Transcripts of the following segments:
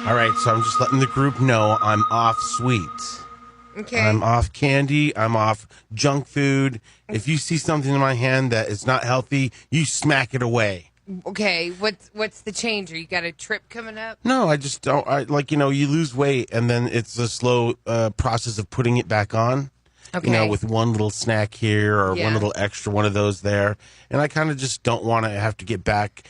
All right, so I'm just letting the group know I'm off sweets. Okay. I'm off candy. I'm off junk food. If you see something in my hand that is not healthy, you smack it away. Okay. What's the change? Are you got a trip coming up? No, I just don't. You lose weight, and then it's a slow process of putting it back on. Okay. With one little snack here or Yeah. one little extra one of those there. And I kind of just don't want to have to get back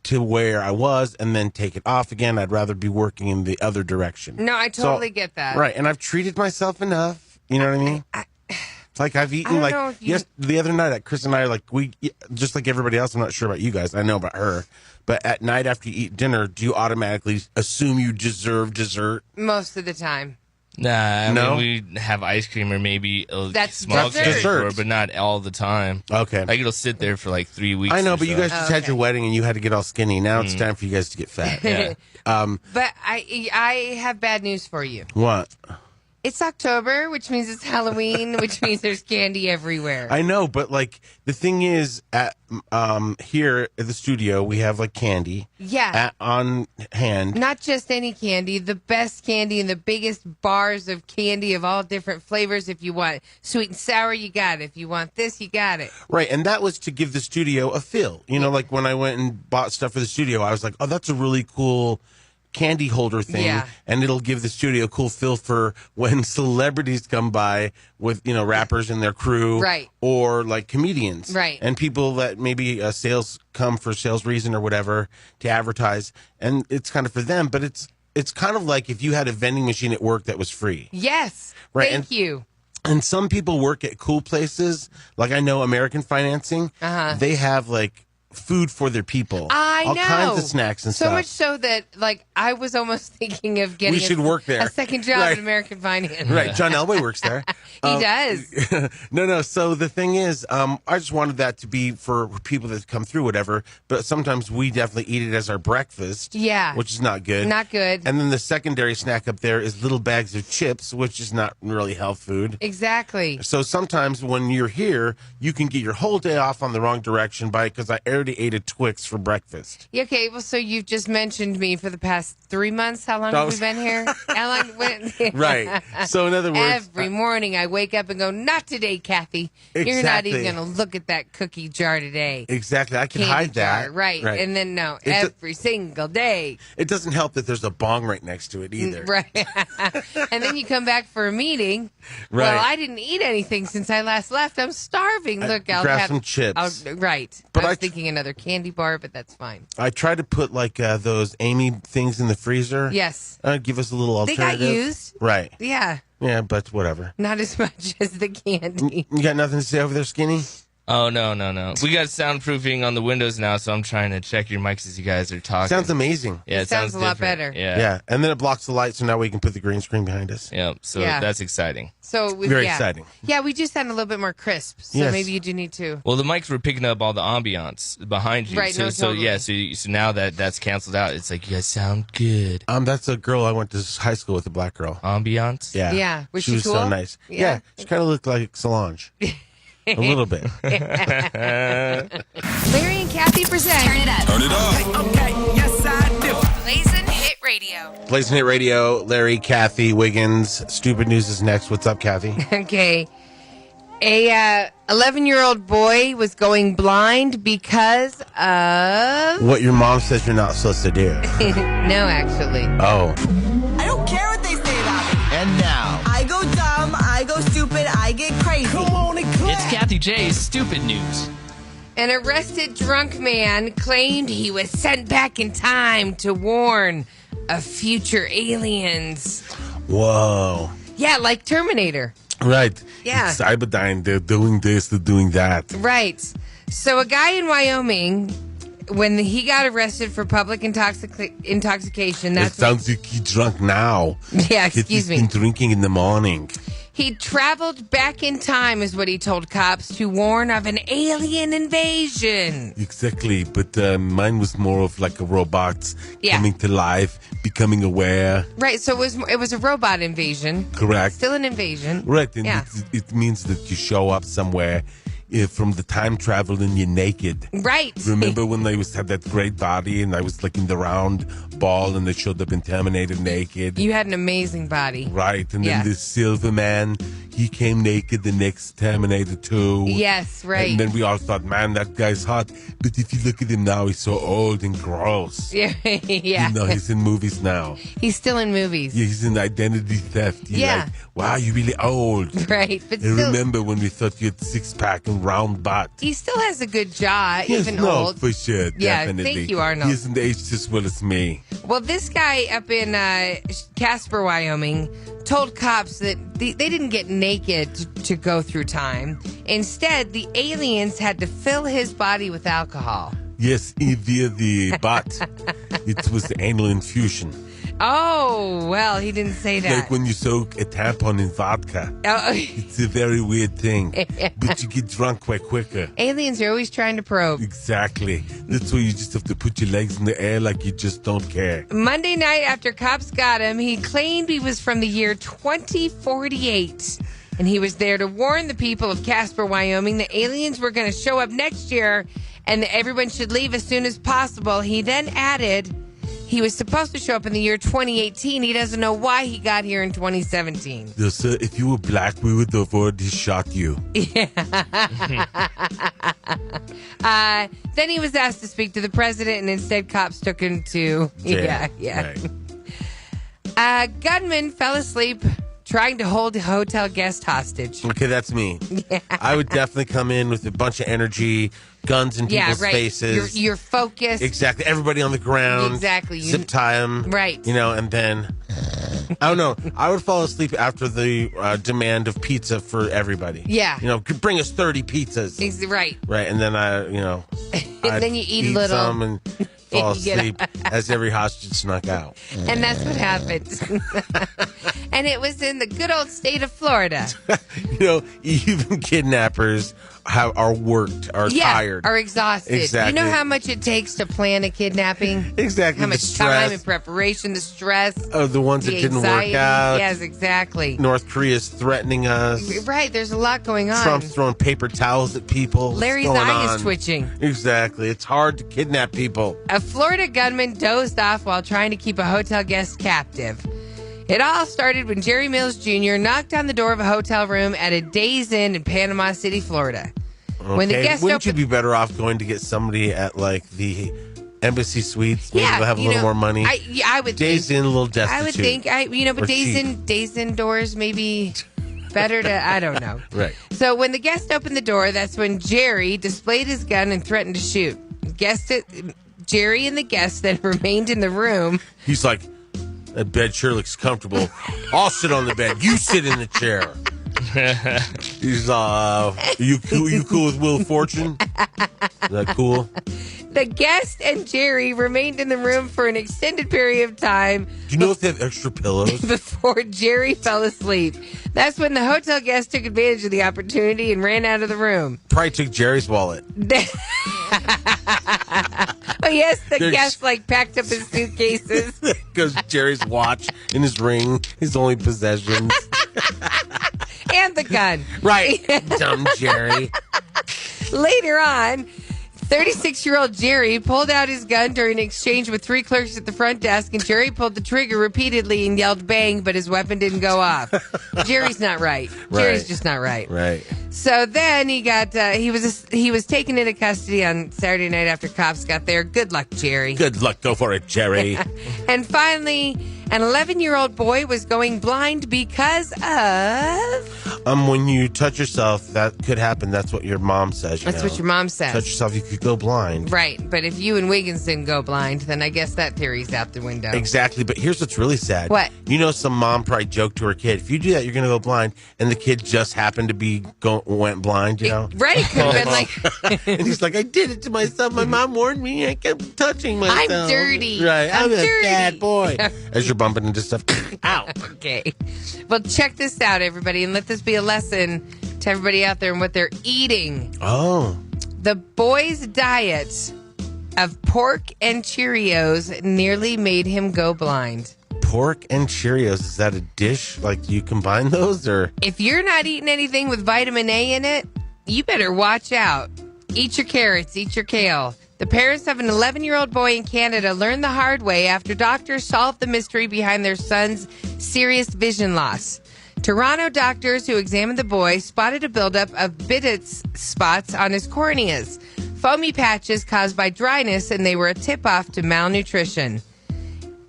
to where I was and then take it off again. I'd rather be working in the other direction. No, I totally get that. Right, and I've treated myself enough. You know what I mean? It's like I've eaten the other night. Chris and I we just like everybody else. I'm not sure about you guys. I know about her, but at night after you eat dinner, do you automatically assume you deserve dessert? Most of the time. Nah, I mean, we have ice cream or maybe a That's small dessert. candy store, but not all the time. Okay. Like, it'll sit there for like 3 weeks. I know, or but you so. guys just had your wedding and you had to get all skinny. Now it's time for you guys to get fat. Yeah. But I have bad news for you. What? It's October, which means it's Halloween, which means there's candy everywhere. I know, but the thing is, at here at the studio, we have candy. Yeah. On hand. Not just any candy, the best candy and the biggest bars of candy of all different flavors. If you want sweet and sour, you got it. If you want this, you got it. Right, and that was to give the studio a feel. Like when I went and bought stuff for the studio, I was like, oh, that's a really cool candy holder thing, and it'll give the studio a cool feel for when celebrities come by with rappers and their crew, right, or comedians, right, and people that maybe sales come for sales reason or whatever to advertise, and it's kind of for them, but it's kind of like if you had a vending machine at work that was free. Yes, right. Thank you. And some people work at cool places, like I know American Financing. They have food for their people. All kinds of snacks and stuff. So much so that I was almost thinking of getting we should work there. A second job in American Finance. Right. John Elway works there. He does. No. So the thing is, I just wanted that to be for people that come through, whatever. But sometimes we definitely eat it as our breakfast. Yeah. Which is not good. Not good. And then the secondary snack up there is little bags of chips, which is not really health food. Exactly. So sometimes when you're here, you can get your whole day off on the wrong direction because I already ate a Twix for breakfast. Okay, well, so you've just mentioned me for the past 3 months. How long have we been here? How long? Right. So in other words, every morning I wake up and go, "Not today, Kathy. Exactly. You're not even going to look at that cookie jar today." Exactly. I can Candy hide that. jar, right? And then every single day. It doesn't help that there's a bong right next to it either. Right. And then you come back for a meeting. Right. Well, I didn't eat anything since I last left. I'm starving. Look, I'll grab have some chips. Right. But I was thinking another candy bar, but that's fine. I tried to put those Amy things in the freezer. Yes. Give us a little alternative. They got used. Right. Yeah. Yeah, but whatever. Not as much as the candy. You got nothing to say over there, Skinny? Oh, no. We got soundproofing on the windows now, so I'm trying to check your mics as you guys are talking. Sounds amazing. Yeah, it sounds a lot better. Yeah. And then it blocks the light, so now we can put the green screen behind us. Yeah, so that's exciting. So Very exciting. Yeah, we just sound a little bit more crisp, so maybe you do need to. Well, the mics were picking up all the ambiance behind you. Right, so totally. So now that's canceled out, it's like you guys sound good. That's a girl I went to high school with, a black girl. Ambiance? Yeah. Yeah. She was cool? so nice. Yeah. She kind of looked like Solange. A little bit. Larry and Kathie present. Turn it up. Turn it up. Okay, yes I do. Blazing Hit Radio. Blazing Hit Radio, Larry, Kathie, Wiggins. Stupid News is next. What's up, Kathie? Okay. A 11-year-old boy was going blind because of... What your mom says you're not supposed to do. No, actually. Oh. I don't care what they say about me. And now, I go dumb, I go stupid, I get crazy. Come on and clap. It's Kathie J's Stupid News. An arrested drunk man claimed he was sent back in time to warn of future aliens. Whoa. Yeah, like Terminator. Right. Yeah. It's Cyberdyne. They're doing this, they're doing that. Right. So a guy in Wyoming, when he got arrested for public intoxication, It sounds like he's drunk now. Yeah, excuse me. He's been drinking in the morning. He traveled back in time, is what he told cops, to warn of an alien invasion. Exactly, but mine was more of like a robot Yeah. coming to life, becoming aware. Right, so it was a robot invasion. Correct. Still an invasion. Right, and Yeah. it means that you show up somewhere from the time travel and you're naked. Right. Remember when they had that great body and I was like in the round ball and they showed up in Terminator naked? You had an amazing body. Right. And Yeah. then this Silver Man, he came naked the next Terminator 2. Yes, right. And then we all thought, man, that guy's hot. But if you look at him now, he's so old and gross. Yeah. You know, he's in movies now. He's still in movies. Yeah, he's in Identity Theft. You're Yeah. like, wow, you're really old. Right. But And still, remember when we thought you had six-pack and round butt? he still has a good jaw, Yes, even no, old. for sure, Yeah, definitely. thank you, Arnold. He hasn't aged as well as me. Well, this guy up in Casper, Wyoming, told cops that they didn't get naked to go through time. Instead, the aliens had to fill his body with alcohol. Yes, via the butt. It was the anal infusion. Oh, well, he didn't say that. Like when you soak a tampon in vodka. Oh, It's a very weird thing. But you get drunk quite quicker. aliens are always trying to probe. Exactly. That's why you just have to put your legs in the air like you just don't care. Monday night, after cops got him, he claimed he was from the year 2048. And he was there to warn the people of Casper, Wyoming, the aliens were going to show up next year and that everyone should leave as soon as possible. He then added he was supposed to show up in the year 2018. He doesn't know why he got here in 2017. Yes, sir, if you were black, we would have already shot you. Then he was asked to speak to the president, and instead cops took him to... Jail. Yeah. Right. Gunman fell asleep trying to hold a hotel guest hostage. Okay, that's me. I would definitely come in with a bunch of energy, guns in people's right. faces. You're focused. Exactly. Everybody on the ground. Exactly. Zip tie them. Right. You know, and then, I don't know. I would fall asleep after the demand of pizza for everybody. Yeah. You know, bring us 30 pizzas. Right. Right. And then And then you eat little. some and fall You get asleep as every hostage snuck out. And that's what happened. And it was in the good old state of Florida. You know, even kidnappers are worked, are tired. Are exhausted. Exactly. You know how much it takes to plan a kidnapping? Exactly. How The much stress time and preparation, the stress, of the ones that the didn't anxiety. work out. Yes, exactly. North Korea's threatening us. Right, there's a lot going on. Trump's throwing paper towels at people. What's Larry's going eye on? is twitching. Exactly. It's hard to kidnap people. A Florida gunman dozed off while trying to keep a hotel guest captive. It all started when Jerry Mills Jr. knocked on the door of a hotel room at a Days Inn in Panama City, Florida. Okay. When the guest Wouldn't opened, you be better off going to get somebody at like the Embassy Suites? Maybe they'll have a you little know, more money. I would Days think, in a little destitute. I would think, but Or Days Inn doors maybe better to, I don't know. Right. So when the guest opened the door, that's when Jerry displayed his gun and threatened to shoot. Jerry and the guest then remained in the room. He's like, that bed sure looks comfortable. I'll sit on the bed. You sit in the chair. He's you cool with Will Fortune? Is that cool? The guest and Jerry remained in the room for an extended period of time. Do you know if they have extra pillows? Before Jerry fell asleep. That's when the hotel guest took advantage of the opportunity and ran out of the room. Probably took Jerry's wallet. Oh, yes, the There's- guest packed up his suitcases. Because Jerry's watch and his ring, his only possessions. And the gun. Right. Dumb Jerry. Later on, 36-year-old Jerry pulled out his gun during an exchange with three clerks at the front desk, and Jerry pulled the trigger repeatedly and yelled bang, but his weapon didn't go off. Jerry's not right. Jerry's Right. just not right. Right. So then he got he was taken into custody on Saturday night after cops got there. Good luck, Jerry. Good luck. Go for it, Jerry. And finally, an 11-year-old boy was going blind because of... When you touch yourself, that could happen. That's what your mom says. That's what your mom says. Touch yourself, you could go blind. Right, but if you and Wiggins didn't go blind, then I guess that theory's out the window. Exactly, but here's what's really sad. What? You know, some mom probably joked to her kid, if you do that, you're going to go blind, and the kid just happened to went blind, you know? Right, it could have been like... And he's like, I did it to myself. My mom warned me. I kept touching myself. I'm dirty. Right, I'm a dirty. bad boy. As you're bumping into stuff. Ow. Okay. Well, check this out, everybody, and let this be a lesson to everybody out there and what they're eating. Oh. The boy's diet of pork and Cheerios nearly made him go blind. Pork and Cheerios, is that a dish? Like, do you combine those, or? If you're not eating anything with vitamin A in it, You better watch out. Eat your carrots, eat your kale. The parents of an 11-year-old boy in Canada learned the hard way after doctors solved the mystery behind their son's serious vision loss. Toronto doctors who examined the boy spotted a buildup of Biddet's spots on his corneas, foamy patches caused by dryness, and they were a tip-off to malnutrition.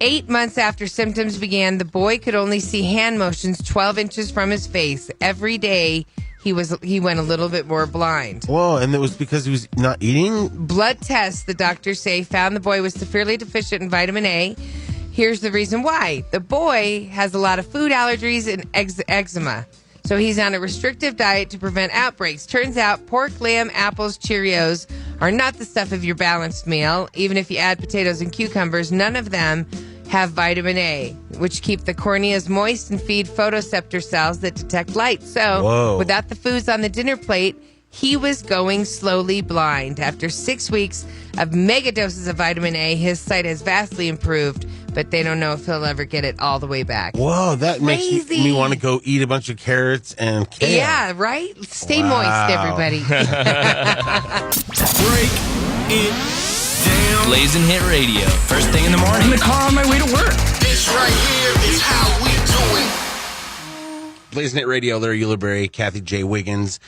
8 months after symptoms began, the boy could only see hand motions 12 inches from his face. Every day, he went a little bit more blind. Whoa, and it was because he was not eating? Blood tests, the doctors say, found the boy was severely deficient in vitamin A. Here's the reason why. The boy has a lot of food allergies and eczema. So he's on a restrictive diet to prevent outbreaks. Turns out pork, lamb, apples, Cheerios are not the stuff of your balanced meal. Even if you add potatoes and cucumbers, none of them have vitamin A, which keep the corneas moist and feed photoreceptor cells that detect light. So without the foods on the dinner plate, he was going slowly blind. After 6 weeks of mega doses of vitamin A, his sight has vastly improved, but they don't know if he'll ever get it all the way back. Whoa, that Crazy. makes me want to go eat a bunch of carrots and kale. Yeah, right? Stay moist, everybody. Break it down. Blazing Hit Radio. First thing in the morning. In the car on my way to work. This right here is how we do it. Blazing It Radio, Larry Uliberry, Kathie J. Wiggins.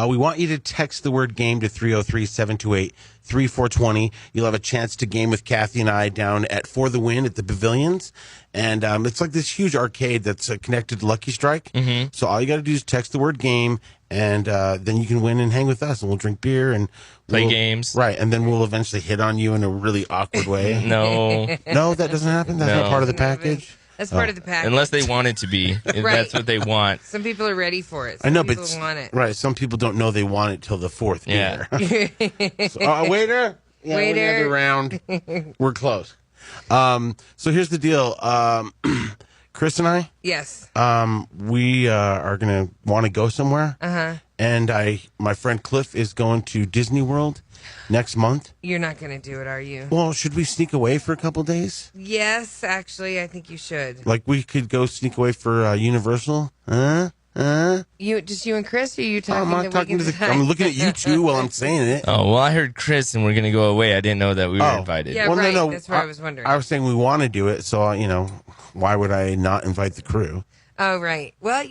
We want you to text the word game to 303-728-3420. You'll have a chance to game with Kathie and I down at For the Win at the Pavilions. And it's like this huge arcade that's connected to Lucky Strike. Mm-hmm. So all you got to do is text the word game, and then you can win and hang with us. And we'll drink beer and Play games. Right, and then we'll eventually hit on you in a really awkward way. No. No, that doesn't happen? That's not part of the package? That's part of the package. Unless they want it to be. If Right. that's what they want. Some people are ready for it. I know, people but want it. right, some people don't know they want it till the fourth Yeah. beer. So, waiter? Yeah, Waiter. another round. We're close. So here's the deal. Chris and I, Yes. we are going to want to go somewhere. Uh-huh. And my friend Cliff is going to Disney World next month. You're not going to do it, are you? Well, should we sneak away for a couple days? Yes, actually, I think you should. Like we could go sneak away for Universal? Just you and Chris, or are you talking I'm not to talking to Wiggins? I'm looking at you two while I'm saying it. Oh, well, I heard Chris and we're going to go away. I didn't know that we were invited. Yeah, right. That's what I was wondering. I was saying we want to do it, so, why would I not invite the crew? Oh, right. Well,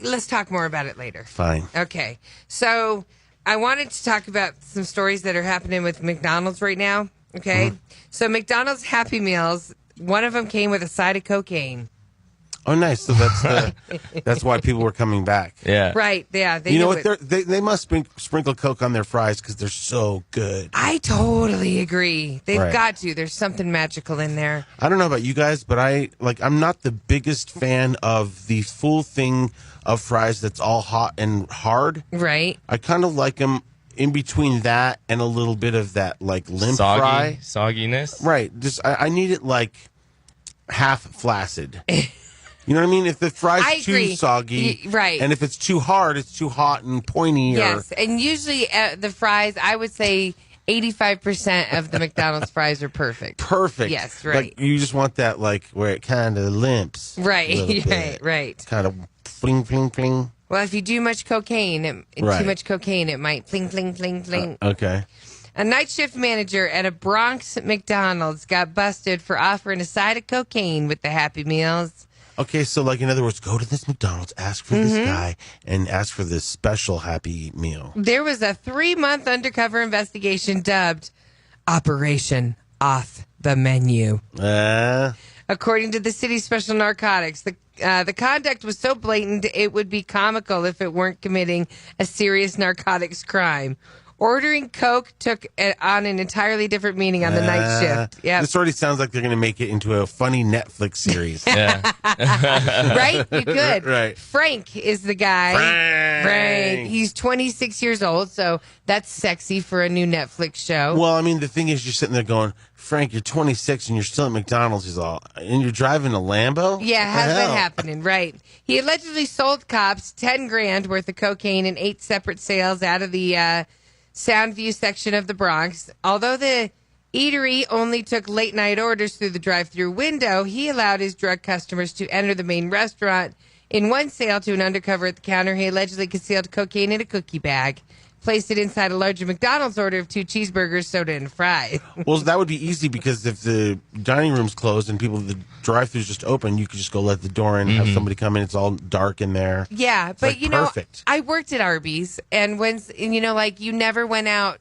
let's talk more about it later. Fine. Okay. So I wanted to talk about some stories that are happening with McDonald's right now. Okay. So McDonald's Happy Meals, one of them came with a side of cocaine. Oh, nice. So that's why people were coming back. Yeah. Right. Yeah. They You know knew what? it. They must sprinkle Coke on their fries because they're so good. I totally agree. They've Right. got to. There's something magical in there. I don't know about you guys, but I'm not the biggest fan of the full thing of fries that's all hot and hard. Right. I kind of like them in between that and a little bit of that limp fry. Sogginess. Right. Just I need it half flaccid. You know what I mean? If the fry's I too agree. soggy, Right. and if it's too hard, it's too hot and pointy. Yes. And usually the fries, I would say 85% of the McDonald's fries are perfect. Perfect. Yes, right. You just want that where it kind of limps. Right. Right. Kind of fling, fling, fling. Well, if you do much cocaine, Right. too much cocaine, it might fling, fling, fling, fling. Okay. A night shift manager at a Bronx McDonald's got busted for offering a side of cocaine with the Happy Meals. Okay, so in other words, go to this McDonald's, ask for this guy, and ask for this special Happy Meal. There was a 3-month undercover investigation dubbed Operation Off the Menu. According to the city's special narcotics, the conduct was so blatant it would be comical if it weren't committing a serious narcotics crime. Ordering Coke took on an entirely different meaning on the night shift. Yeah, This already sounds like they're going to make it into a funny Netflix series. Yeah. right? You could. Right. Frank is the guy. Frank. He's 26 years old, so that's sexy for a new Netflix show. Well, the thing is, you're sitting there going, Frank, you're 26 and you're still at McDonald's. He's all, and you're driving a Lambo? Yeah, how's that happening? Right. He allegedly sold cops $10,000 worth of cocaine in 8 separate sales out of the Soundview section of the Bronx. Although the eatery only took late night orders through the drive-through window, he allowed his drug customers to enter the main restaurant In one sale to an undercover at the counter, he allegedly concealed cocaine in a cookie bag, placed it inside a larger McDonald's order of 2 cheeseburgers, soda, and fries. Well, that would be easy because if the dining room's closed and the drive-thru's just open, you could just go let the door in, have somebody come in. It's all dark in there. Yeah, but like perfect. I worked at Arby's, and you never went out.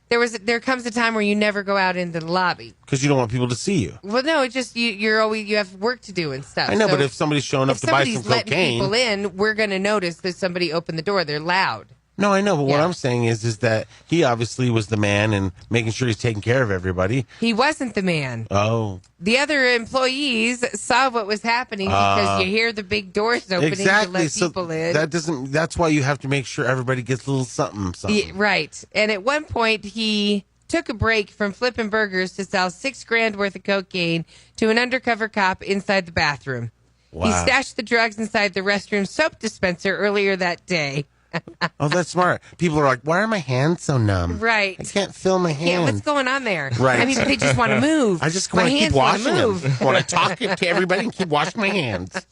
There comes a time where you never go out into the lobby because you don't want people to see you. Well, no, it's just you have work to do and stuff. I know, So but if somebody's showing up to buy some letting cocaine, people in, we're going to notice that somebody opened the door. They're loud. No, I know, but what Yeah. I'm saying is that he obviously was the man and making sure he's taking care of everybody. He wasn't the man. Oh, The other employees saw what was happening because you hear the big doors opening exactly. to let people in. That's why you have to make sure everybody gets a little something. Yeah, right. And at one point, he took a break from flipping burgers to sell $6,000 worth of cocaine to an undercover cop inside the bathroom. Wow. He stashed the drugs inside the restroom soap dispenser earlier that day. Oh, that's smart. People are like, why are my hands so numb? Right. I can't feel my Yeah, hands. what's going on there? Right. I mean, they just want to move. I just My want to keep hands wanna washing them. move. I want to talk to everybody and keep washing my hands.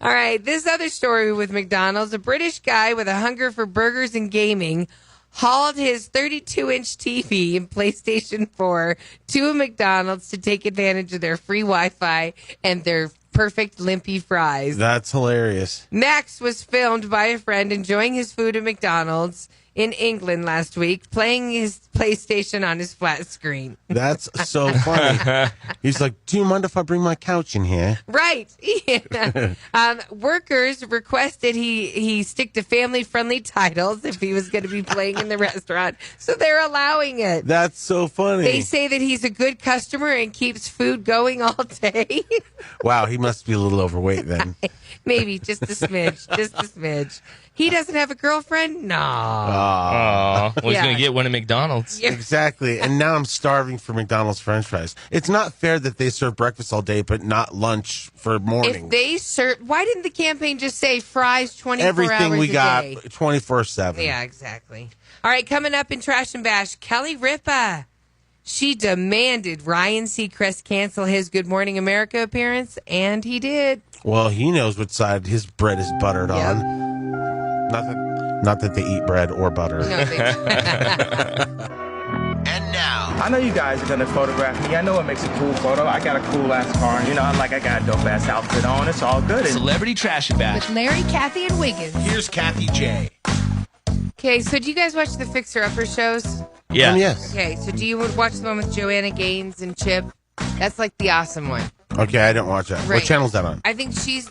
All right, this other story with McDonald's. A British guy with a hunger for burgers and gaming hauled his 32-inch TV and PlayStation 4 to a McDonald's to take advantage of their free Wi-Fi and their perfect limpy fries. That's hilarious. Max was filmed by a friend enjoying his food at McDonald's in England last week, playing his PlayStation on his flat screen. That's so funny. He's like, do you mind if I bring my couch in here? Right. Yeah. Workers requested he stick to family-friendly titles if he was going to be playing in the restaurant, so they're allowing it. That's so funny. They say that he's a good customer and keeps food going all day. Wow, he must be a little overweight then. Maybe just a smidge, just a smidge. He doesn't have a girlfriend? No. Oh, well, he's Yeah. going to get one at McDonald's. Exactly. And now I'm starving for McDonald's French fries. It's not fair that they serve breakfast all day, but not lunch for morning. If they serve, why didn't the campaign just say fries 24 Everything hours we a got day? 24/7. Yeah, exactly. All right, coming up in Trash and Bash, Kelly Ripa. She demanded Ryan Seacrest cancel his Good Morning America appearance, and he did. Well, he knows which side his bread is buttered Yep. on. Not that they eat bread or butter. No, they- And now, I know you guys are gonna photograph me. I know it makes a cool photo. I got a cool ass car. You know, I got a dope ass outfit on. It's all good. Celebrity Trash and Bash. With Larry, Kathy, and Wiggins. here's Kathie J. Okay, so do you guys watch the Fixer Upper shows? Yeah. Yes. Okay, so do you watch the one with Joanna Gaines and Chip? That's like the awesome one. Okay, I don't watch that. Right. What channel's that on? I think she's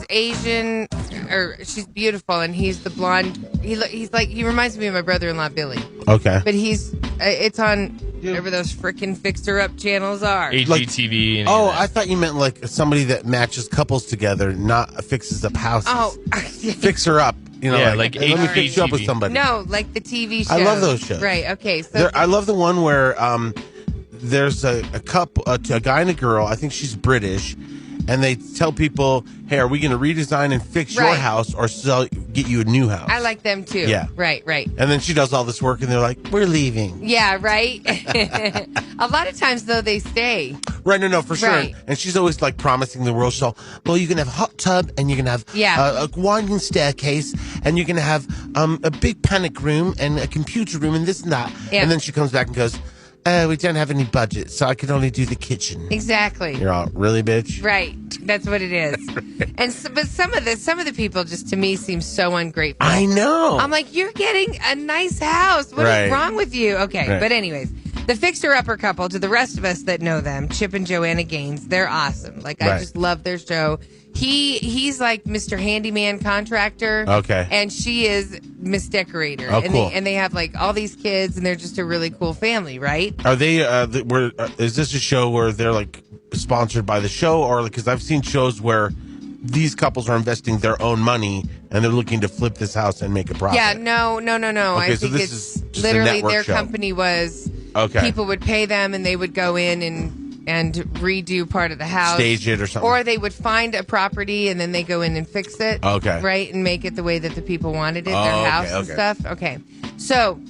Asian, or she's beautiful, and he's the blonde. He reminds me of my brother-in-law Billy, Okay. but it's on whatever those frickin' Fixer Up channels are. HGTV. And Oh, I thought you meant like somebody that matches couples together, not fixes up houses. Oh, Fix her up. You know, Yeah, like like let me fix you up with HGTV. somebody. no, like the TV shows. I love those shows. Right. Okay. So I love the one where there's a couple, a guy and a girl. I think she's British, and they tell people, "Hey, are we going to redesign and fix your Right. house or get you a new house?" I like them too. Yeah. Right. Right. And then she does all this work, and they're like, "We're leaving." Yeah. Right. A lot of times though, they stay. Right? No, for sure. Right. And she's always like promising the world. So, well, you're gonna have a hot tub, and you're gonna have Yeah. a winding staircase, and you're gonna have a big panic room and a computer room, and this and that. Yeah. And then she comes back and goes, we don't have any budget, so I can only do the kitchen. Exactly. You're all, really, bitch? Right. That's what it is. But some of the people just to me seem so ungrateful. I know. I'm like, you're getting a nice house. What is Right. wrong with you? Okay, Right. but anyways, the fixer-upper couple, to the rest of us that know them, Chip and Joanna Gaines, they're awesome. Like, I Right. just love their show. He's like Mr. Handyman Contractor. Okay. And she is Miss Decorator. Oh, and cool. they have like all these kids, and they're just a really cool family, right? Are they? Is this a show where they're like sponsored by the show, or because I've seen shows where these couples are investing their own money and they're looking to flip this house and make a profit? Yeah, no. Okay, I so think this it's is just a literally network their show. company was. Okay. People would pay them, and they would go in and redo part of the house, Stage it or something. or they would find a property and then they go in and fix it. Okay. right, and make it the way that the people wanted it, Oh, their okay, house and okay. stuff. Okay, so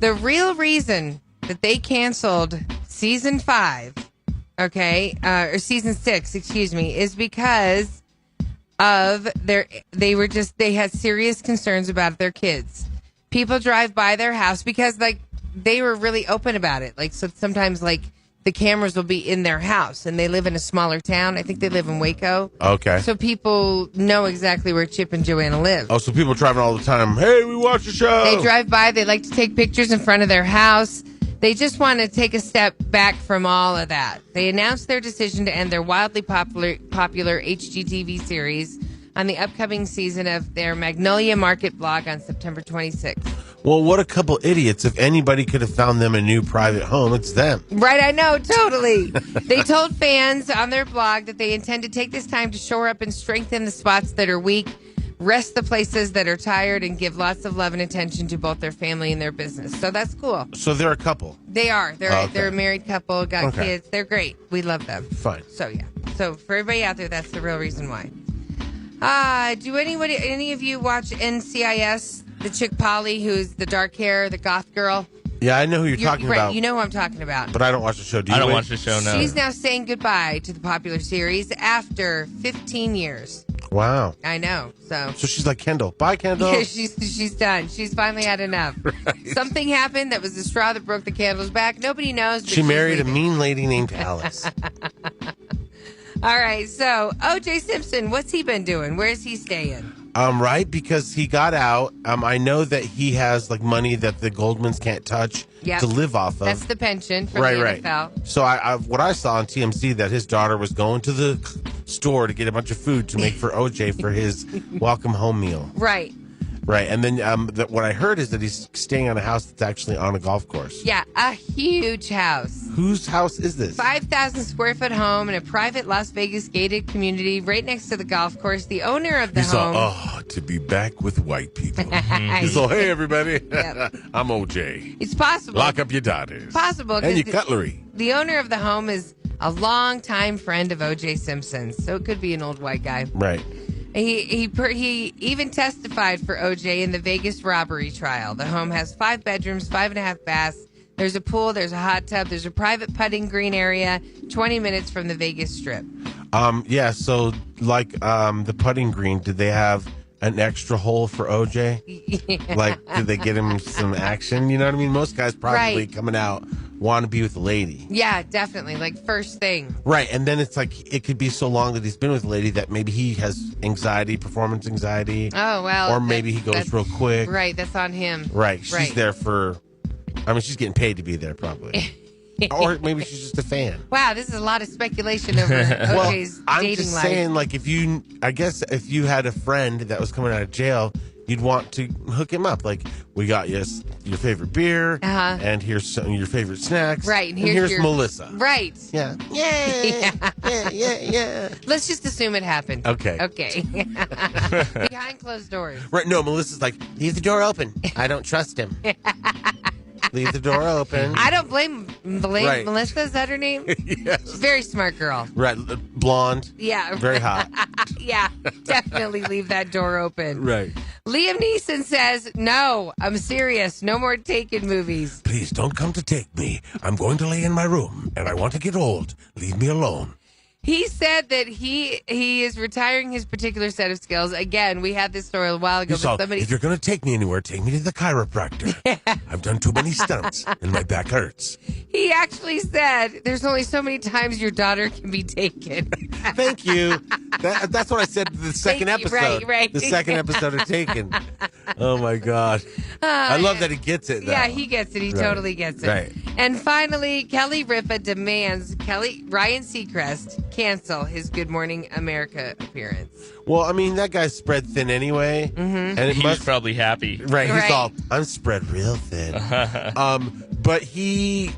the real reason that they canceled season 5, or season 6, excuse me, is because they had serious concerns about their kids. People drive by their house because like they were really open about it. Like, so sometimes like the cameras will be in their house, and they live in a smaller town. I think they live in Waco. Okay. So people know exactly where Chip and Joanna live. Oh, so people driving all the time. Hey, we watch the show. They drive by. They like to take pictures in front of their house. They just want to take a step back from all of that. They announced their decision to end their wildly popular HGTV series on the upcoming season of their Magnolia Market blog on September 26th. Well, what a couple idiots. If anybody could have found them a new private home, it's them. Right, I know, totally. They told fans on their blog that they intend to take this time to shore up and strengthen the spots that are weak, rest the places that are tired, and give lots of love and attention to both their family and their business. So that's cool. So they're a couple. They are. They're a married couple, got Okay. kids. They're great. We love them. Fine. So, yeah. So, for everybody out there, that's the real reason why. Do any of you watch NCIS? The chick Polly, who's the dark hair, the goth girl? Yeah, I know who you're talking right, about. you know who I'm talking about. But I don't watch the show. Do you? I don't watch the show, no. She's now saying goodbye to the popular series after 15 years. Wow. I know. So she's like Kendall. Bye, Kendall. yeah, she's done. She's finally had enough. Right. Something happened that was the straw that broke the camel's back. Nobody knows. But she married leaving. a mean lady named Alice. All right. So O.J. Simpson, what's he been doing? Where's he staying? Right, because he got out. I know that he has like money that the Goldmans can't touch Yep. to live off of. That's the pension from the NFL. So what I saw on TMZ that his daughter was going to the store to get a bunch of food to make for OJ for his welcome home meal. Right. Right, and then what I heard is that he's staying on a house that's actually on a golf course. Yeah, a huge house. Whose house is this? 5,000 square foot home in a private Las Vegas gated community right next to the golf course. The owner of the home. To be back with white people. He's all, hey, everybody. Yep. I'm OJ. It's possible. Lock up your daughters. Possible. And 'cause your cutlery. The owner of the home is a longtime friend of O.J. Simpson's, so it could be an old white guy. Right. He even testified for O.J. in the Vegas robbery trial. The home has 5 bedrooms, 5.5 baths. There's a pool, there's a hot tub, there's a private putting green area, 20 minutes from the Vegas Strip. Yeah, so like the putting green, did they have an extra hole for OJ? Yeah. Like, did they get him some action? You know what I mean? Most guys probably coming out want to be with a lady. Yeah, definitely. Like, first thing. Right, and then it's like it could be so long that he's been with a lady that maybe he has anxiety, performance anxiety. Oh, well. Or maybe he goes real quick. Right, that's on him. Right, she's there for, I mean, she's getting paid to be there probably. Or maybe she's just a fan. Wow, this is a lot of speculation over OJ's I'm dating just life. saying, like, I guess if you had a friend that was coming out of jail, you'd want to hook him up. Like, we got your favorite beer, and here's some your favorite snacks. Right, and here's your, Melissa. Right. Yeah. Yeah. Let's just assume it happened. Okay. Behind closed doors. Right, no, Melissa's like, leave the door open. I don't trust him. Leave the door open. I don't blame Right. Melissa. Is that her name? Yes. Very smart girl. Right, blonde. Yeah. Very hot. Yeah, definitely leave that door open. Right. Liam Neeson says, no, I'm serious. No more Taken movies. Please don't come to take me. I'm going to lay in my room, and I want to get old. Leave me alone. He said that he is retiring his particular set of skills. Again, we had this story a while ago. So, But somebody, if you're going to take me anywhere, take me to the chiropractor. I've done too many stunts, and my back hurts. he actually said, there's only so many times your daughter can be taken. Thank you. That's what I said the second Thank you. episode. Right. The second episode of Taken. Oh, my God. I love that he gets it, though. Yeah, he gets it. He totally gets it. Right. And finally, Kelly Ripa demands Ryan Seacrest cancel his Good Morning America appearance. Well, I mean, that guy's spread thin anyway. Mm-hmm. And He was probably happy. Right, he's all, I'm spread real thin. But he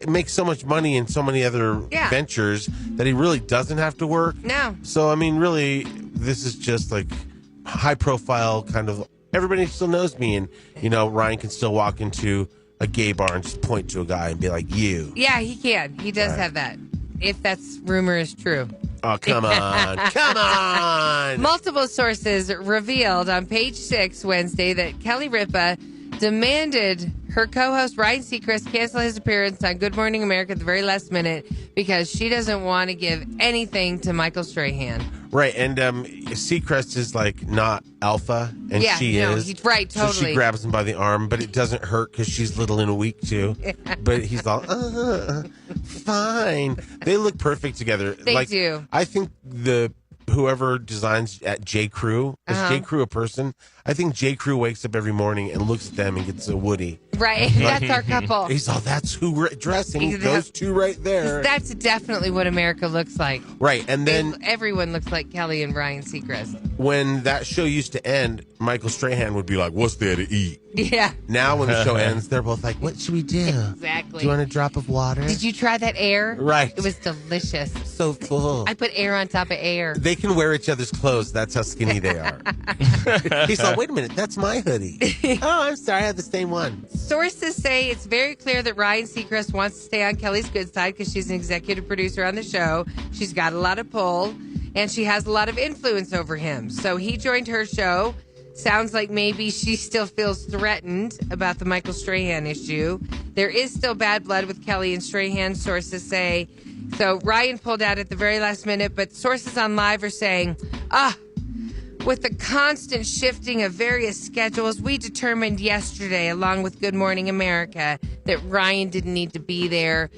makes so much money in so many other ventures that he really doesn't have to work. No. So, I mean, really, this is just like high profile kind of, everybody still knows me. And, you know, Ryan can still walk into a gay bar and just point to a guy and be like, you. Yeah, he can. He does have that. If that's rumor is true. Oh, come on. Come on. Multiple sources revealed on page 6 Wednesday that Kelly Ripa demanded her co-host Ryan Seacrest cancel his appearance on Good Morning America at the very last minute because she doesn't want to give anything to Michael Strahan. Right, and Seacrest is like not alpha, and she is. He's right, totally. So she grabs him by the arm, but it doesn't hurt because she's little and weak too. But he's all, fine. They look perfect together. They do. I think whoever designs at J. Crew, is J. Crew a person? I think J. Crew wakes up every morning and looks at them and gets a Woody. Right, that's our couple. He's all, that's who we're dressing. Those two right there. That's definitely what America looks like. Right, and then everyone looks like Kelly and Ryan Seacrest. When that show used to end, Michael Strahan would be like, what's there to eat? Yeah. Now when the show ends, they're both like, what should we do? Exactly. Do you want a drop of water? Did you try that air? Right. It was delicious. So full. I put air on top of air. They can wear each other's clothes. That's how skinny they are. He's like, wait a minute, that's my hoodie. Oh, I'm sorry, I have the same one. Sources say it's very clear that Ryan Seacrest wants to stay on Kelly's good side because she's an executive producer on the show. She's got a lot of pull, and she has a lot of influence over him. So he joined her show. Sounds like maybe she still feels threatened about the Michael Strahan issue. There is still bad blood with Kelly and Strahan, sources say. So Ryan pulled out at the very last minute, but sources on Live are saying, with the constant shifting of various schedules, we determined yesterday, along with Good Morning America, that Ryan didn't need to be there.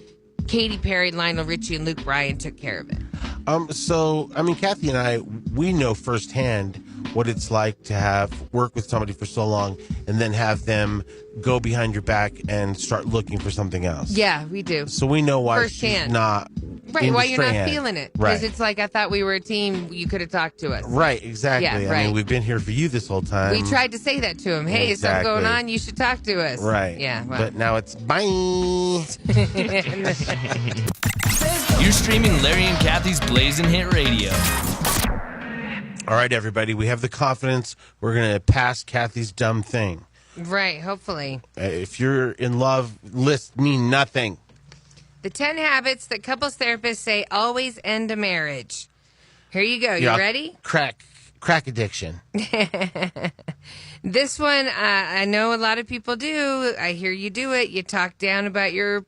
Katy Perry, Lionel Richie, and Luke Bryan took care of it. So, I mean, Kathie and I, we know firsthand what it's like to work with somebody for so long and then have them go behind your back and start looking for something else. Yeah, we do. So we know why Firsthand. she's not. Right, why you're not feeling it. Right. Because it's like, I thought we were a team, you could have talked to us. Right, exactly. Yeah, I right. mean, we've been here for you this whole time. We tried to say that to him. Hey, is something going on? You should talk to us. Right. Yeah. Well. But now it's bye. You're streaming Larry and Kathie's Blazing Hit Radio. All right, everybody. We have the confidence. We're going to pass Kathie's dumb thing. Right, hopefully. If you're in love, lists mean nothing. The 10 habits that couples therapists say always end a marriage. Here you go. You ready? Crack addiction. This one, I know a lot of people do. I hear you do it. You talk down about your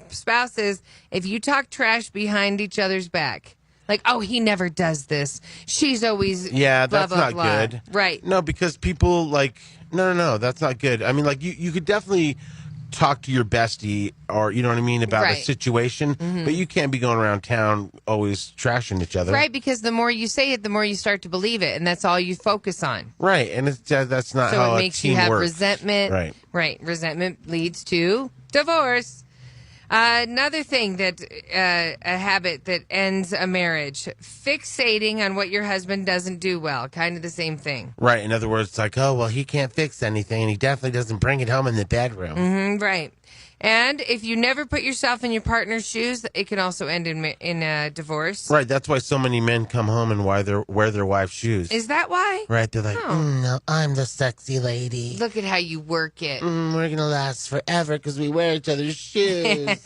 spouses. If you talk trash behind each other's back, like, oh, he never does this. She's always blah, that's blah, not blah. good. Right. No, because people like, no, that's not good. I mean, like, you could definitely talk to your bestie or, you know what I mean, about a situation, but you can't be going around town always trashing each other. Right, because the more you say it, the more you start to believe it, and that's all you focus on. Right, and that's not how So it a makes team you have works. resentment. Right. Resentment leads to divorce. Another thing that a habit that ends a marriage, fixating on what your husband doesn't do well, kind of the same thing. Right. In other words, it's like, oh, well, he can't fix anything, and he definitely doesn't bring it home in the bedroom. Right. And if you never put yourself in your partner's shoes, it can also end in a divorce. Right. That's why so many men come home and wear their wife's shoes. Is that why? Right. They're like, no, I'm the sexy lady. Look at how you work it. We're going to last forever because we wear each other's shoes.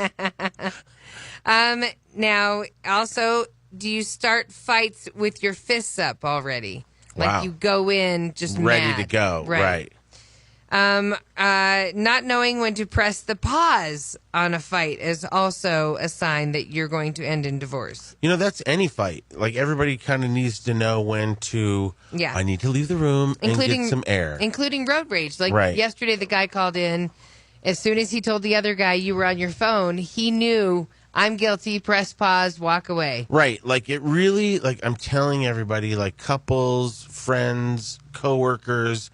Now, also, do you start fights with your fists up already? Like Wow. you go in just Ready mad. to go. Right. Not knowing when to press the pause on a fight is also a sign that you're going to end in divorce. You know, that's any fight. Like, everybody kind of needs to know when to, I need to leave the room and get some air. Including road rage. Like Right. yesterday, the guy called in. As soon as he told the other guy you were on your phone, he knew, I'm guilty, press pause, walk away. Right. Like, it really, like, I'm telling everybody, like, couples, friends, coworkers,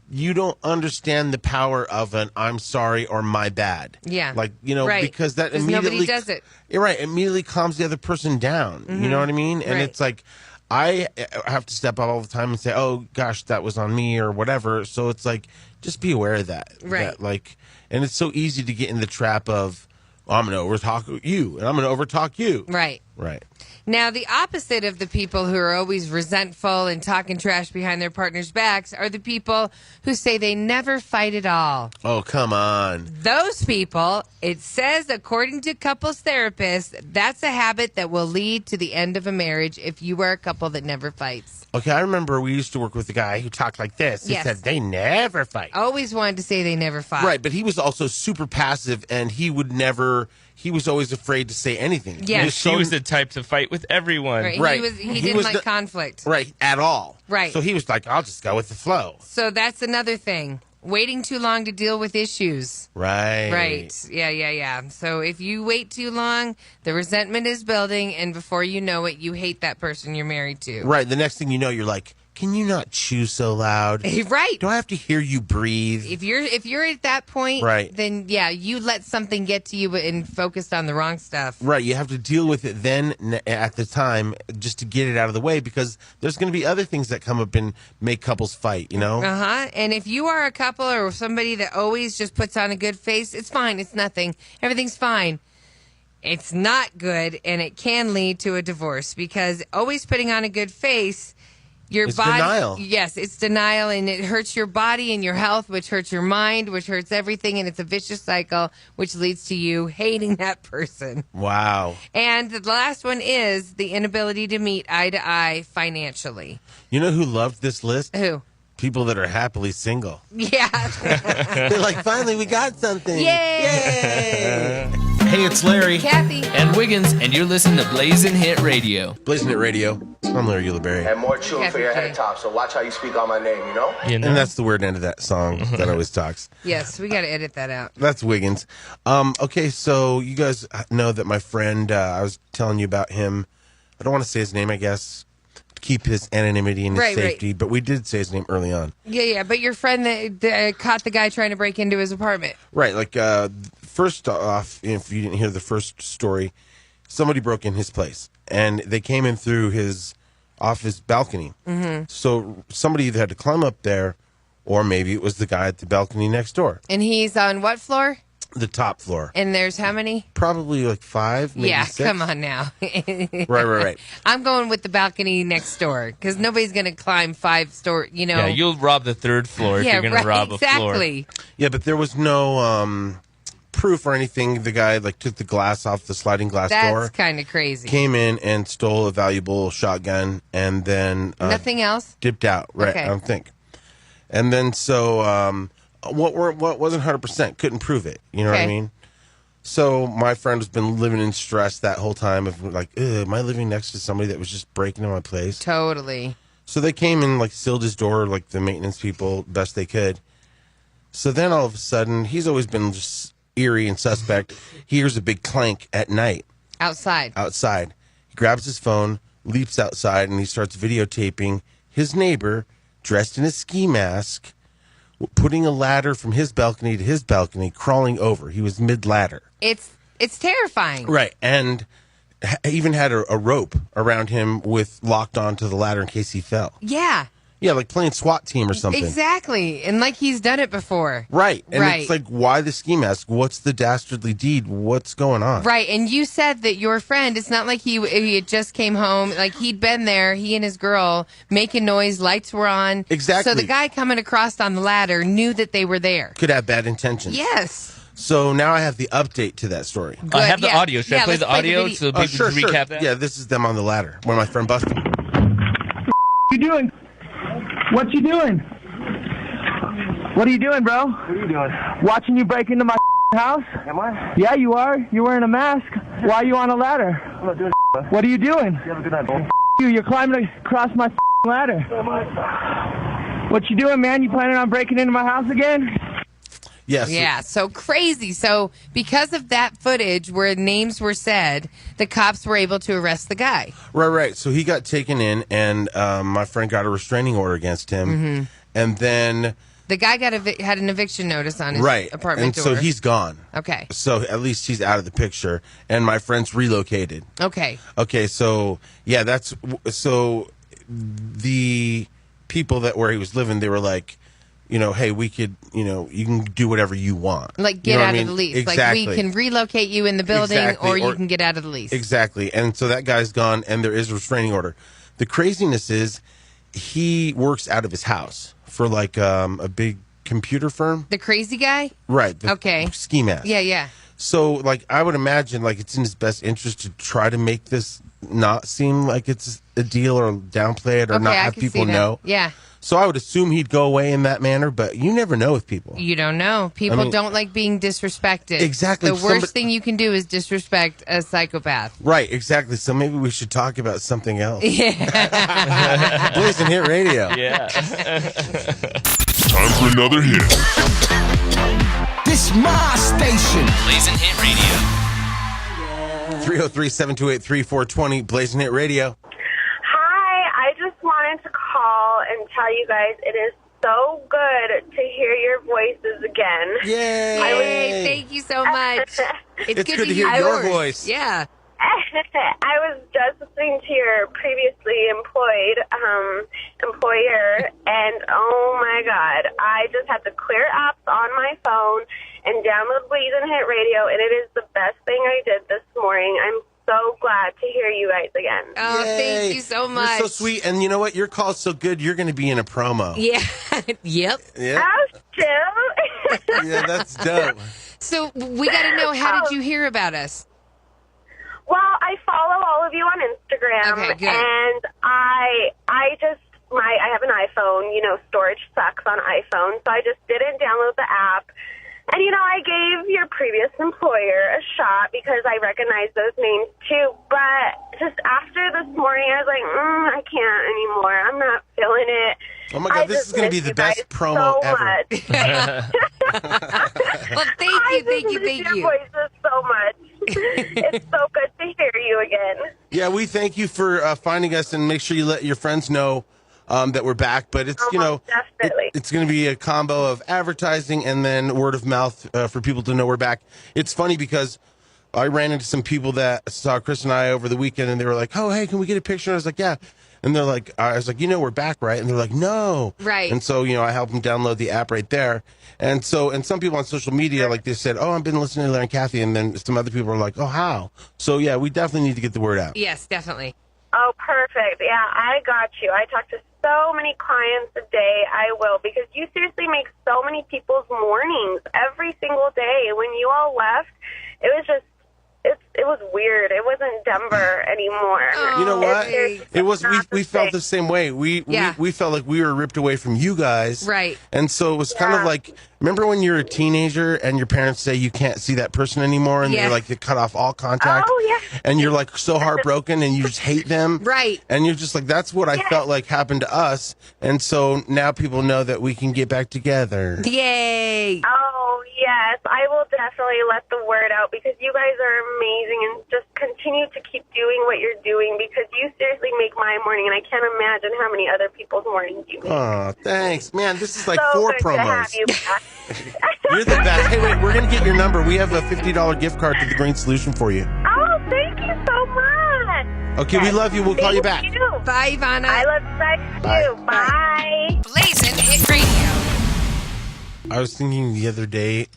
you don't understand the power of an I'm sorry or my bad. Yeah. Like, you know, Right. because that 'Cause immediately. nobody does it. You're right. Immediately calms the other person down. You know what I mean? And Right. it's like, I have to step up all the time and say, oh, gosh, that was on me or whatever. So it's like, just be aware of that. Right. That, like, and it's so easy to get in the trap of, I'm going to overtalk you and I'm going to overtalk you. Right. Right. Now, the opposite of the people who are always resentful and talking trash behind their partner's backs are the people who say they never fight at all. Oh, come on. Those people, it says, according to couples therapists, that's a habit that will lead to the end of a marriage if you are a couple that never fights. Okay, I remember we used to work with a guy who talked like this. He Yes. said they never fight. Always wanted to say they never fight. Right, but he was also super passive, and he was always afraid to say anything. Yes. He was She was the type to fight with everyone. Right. Right. He didn't like conflict. Right, at all. Right. So he was like, I'll just go with the flow. So that's another thing. Waiting too long to deal with issues. Right. Right. Yeah. So if you wait too long, the resentment is building, and before you know it, you hate that person you're married to. Right, the next thing you know, you're like, can you not chew so loud? Right. Do I have to hear you breathe? If you're at that point, Right. then yeah, you let something get to you and focused on the wrong stuff. Right, you have to deal with it then at the time just to get it out of the way, because there's going to be other things that come up and make couples fight, you know? Uh-huh. And if you are a couple or somebody that always just puts on a good face, it's fine. It's nothing. Everything's fine. It's not good, and it can lead to a divorce, because always putting on a good face, your It's body, denial. Yes, it's denial, and it hurts your body and your health, which hurts your mind, which hurts everything, and it's a vicious cycle, which leads to you hating that person. Wow. And the last one is the inability to meet eye to eye financially. You know who loved this list? Who? People that are happily single. Yeah. They're like, finally, we got something. Yay! Hey, it's Larry. Kathy. And Wiggins, and you're listening to Blazing Hit Radio. Blazing It Radio. I'm Larry Ulibarri. And more chewing for your Kathy. head top, so watch how you speak on my name, you know? You know? And that's the weird end of that song that always talks. Yes, we got to edit that out. That's Wiggins. Okay, so you guys know that my friend, I was telling you about him. I don't want to say his name, I guess, to keep his anonymity and his Right, right. safety, but we did say his name early on. Yeah, but your friend that caught the guy trying to break into his apartment. Right, like, first off, if you didn't hear the first story, somebody broke in his place, and they came in through off his balcony. Mm-hmm. So somebody either had to climb up there, or maybe it was the guy at the balcony next door, And he's on what floor? the top floor. And there's how many? Probably like 5, maybe Yeah, 6. come on now. Right. I'm going with the balcony next door because nobody's going to climb 5 story, you know. Yeah, you'll rob the third floor if Yeah, you're going right, to rob a floor. exactly. Yeah, but there was no proof or anything. The guy took the glass off the sliding glass door, That's kind of crazy. came in and stole a valuable shotgun, and then Nothing else? dipped out. Right, Okay. I don't think. And then so what wasn't 100%, couldn't prove it. You know what I Okay. mean? So my friend has been living in stress that whole time of like, am I living next to somebody that was just breaking into my place? Totally. So they came and sealed his door, like the maintenance people, best they could. So then all of a sudden, he's always been just eerie and suspect. He hears a big clank at night Outside. outside. He grabs his phone, leaps outside, and he starts videotaping his neighbor dressed in a ski mask, putting a ladder from his balcony to his balcony, crawling over. He was mid-ladder. It's terrifying. Right, and even had a rope around him locked onto the ladder in case he fell. Yeah, Yeah, like playing SWAT team or something. exactly. And like he's done it before. Right. And Right. it's like, why the ski mask? What's the dastardly deed? What's going on? Right, and you said that your friend, it's not like he had just came home, like he'd been there, he and his girl, making noise, lights were on. Exactly. So the guy coming across on the ladder knew that they were there. Could have bad intentions. Yes. So now I have the update to that story. Good. I have the Yeah. audio. Should I Yeah, play let's the play the audio video. so people Sure. can recap that? Yeah, this is them on the ladder when my friend busted. You doing? What you doing? What are you doing, bro? What are you doing? Watching you break into my house? Am I? Yeah, you are. You're wearing a mask. Why are you on a ladder? I'm not doing What are you doing? You have a good night, bro. You're climbing across my ladder. What you doing, man? You planning on breaking into my house again? Yes. Yeah, so crazy. So because of that footage where names were said, the cops were able to arrest the guy. Right. So he got taken in, and my friend got a restraining order against him. Mm-hmm. And then, The guy had an eviction notice on his apartment and door. so he's gone. Okay. So at least he's out of the picture, and my friend's relocated. Okay. Okay, so yeah, so the people where he was living, they were like, hey, we could, you can do whatever you want. Like get out of the lease. Exactly. Like we can relocate you in the building or you can get out of the lease. Exactly. And so that guy's gone and there is a restraining order. The craziness is he works out of his house for like a big computer firm. The crazy guy? Right. Okay. Ski mask. Yeah. So like I would imagine like it's in his best interest to try to make this not seem like it's a deal or downplay it or not have people know. Yeah. So I would assume he'd go away in that manner, but you never know with people. You don't know. People don't like being disrespected. Exactly. The worst thing you can do is disrespect a psychopath. Right, exactly. So maybe we should talk about something else. Yeah. Blazing Hit Radio. Yeah. Time for another hit. This my station. Blazing Hit Radio. 303-728-3420, Blazing Hit Radio. Hi, I just wanted to call and tell you guys it is so good to hear your voices again. Yay! Thank you so much. It's good to hear your voice. Yeah. I was just listening to your previously employed employer, and oh my God, I just had the clear apps on my phone and download Blazing Hit Radio, and it is the best thing I did this morning. I'm so glad to hear you guys again. Oh, thank you so much. You're so sweet, and you know what? Your call's so good, you're going to be in a promo. Yeah. Yep. Yeah. Oh, still? Yeah, that's dope. So we got to know, how did you hear about us? Well, I follow all of you on Instagram, Okay, good. and I have an iPhone. Storage sucks on iPhone, so I just didn't download the app. And I gave your previous employer a shot because I recognize those names too. But just after this morning, I was like, I can't anymore. I'm not feeling it. Oh my God, this is going to be the best promo ever. Well, thank you. Your voices so much. It's so good to hear you again. Yeah, we thank you for finding us, and make sure you let your friends know that we're back. But it's definitely. It's going to be a combo of advertising and then word of mouth for people to know we're back. It's funny because I ran into some people that saw Chris and I over the weekend, and they were like, "Oh, hey, can we get a picture?" I was like, "Yeah." And they're like, I was like, we're back, right? And they're like, no. Right. And so, I helped them download the app right there. And so, and some people on social media, like they said, I've been listening to Larry and Kathie. And then some other people are like, oh, how? So, yeah, we definitely need to get the word out. Yes, definitely. Oh, perfect. Yeah, I got you. I talk to so many clients a day. I will, because you seriously make so many people's mornings every single day. When you all left, it was just, it was weird. It wasn't Denver anymore. Oh, you know what? It was. We felt the same way. We felt like we were ripped away from you guys. Right. And so it was kind of like, remember when you're a teenager and your parents say you can't see that person anymore, and you're like, they cut off all contact. Oh, yeah. And you're like so heartbroken and you just hate them. Right. And you're just like, that's what I felt like happened to us. And so now people know that we can get back together. Yay. Oh, yes. I will definitely let the word out, because you guys are amazing, and just continue to keep doing what you're doing, because you seriously make my morning, and I can't imagine how many other people's mornings you make. Oh, thanks. Man, this is like so 4 good promos. To have you back. You're the best. Hey, wait, we're going to get your number. We have a $50 gift card to the Green Solution for you. Oh, thank you so much. Okay, we love you. We'll call you back. You. Bye, Ivana. I love you guys too. Bye. Blazing Hit Radio. I was thinking the other day,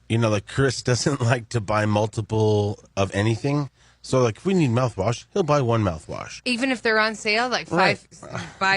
like Chris doesn't like to buy multiple of anything. So, like, if we need mouthwash, he'll buy one mouthwash. Even if they're on sale, like buy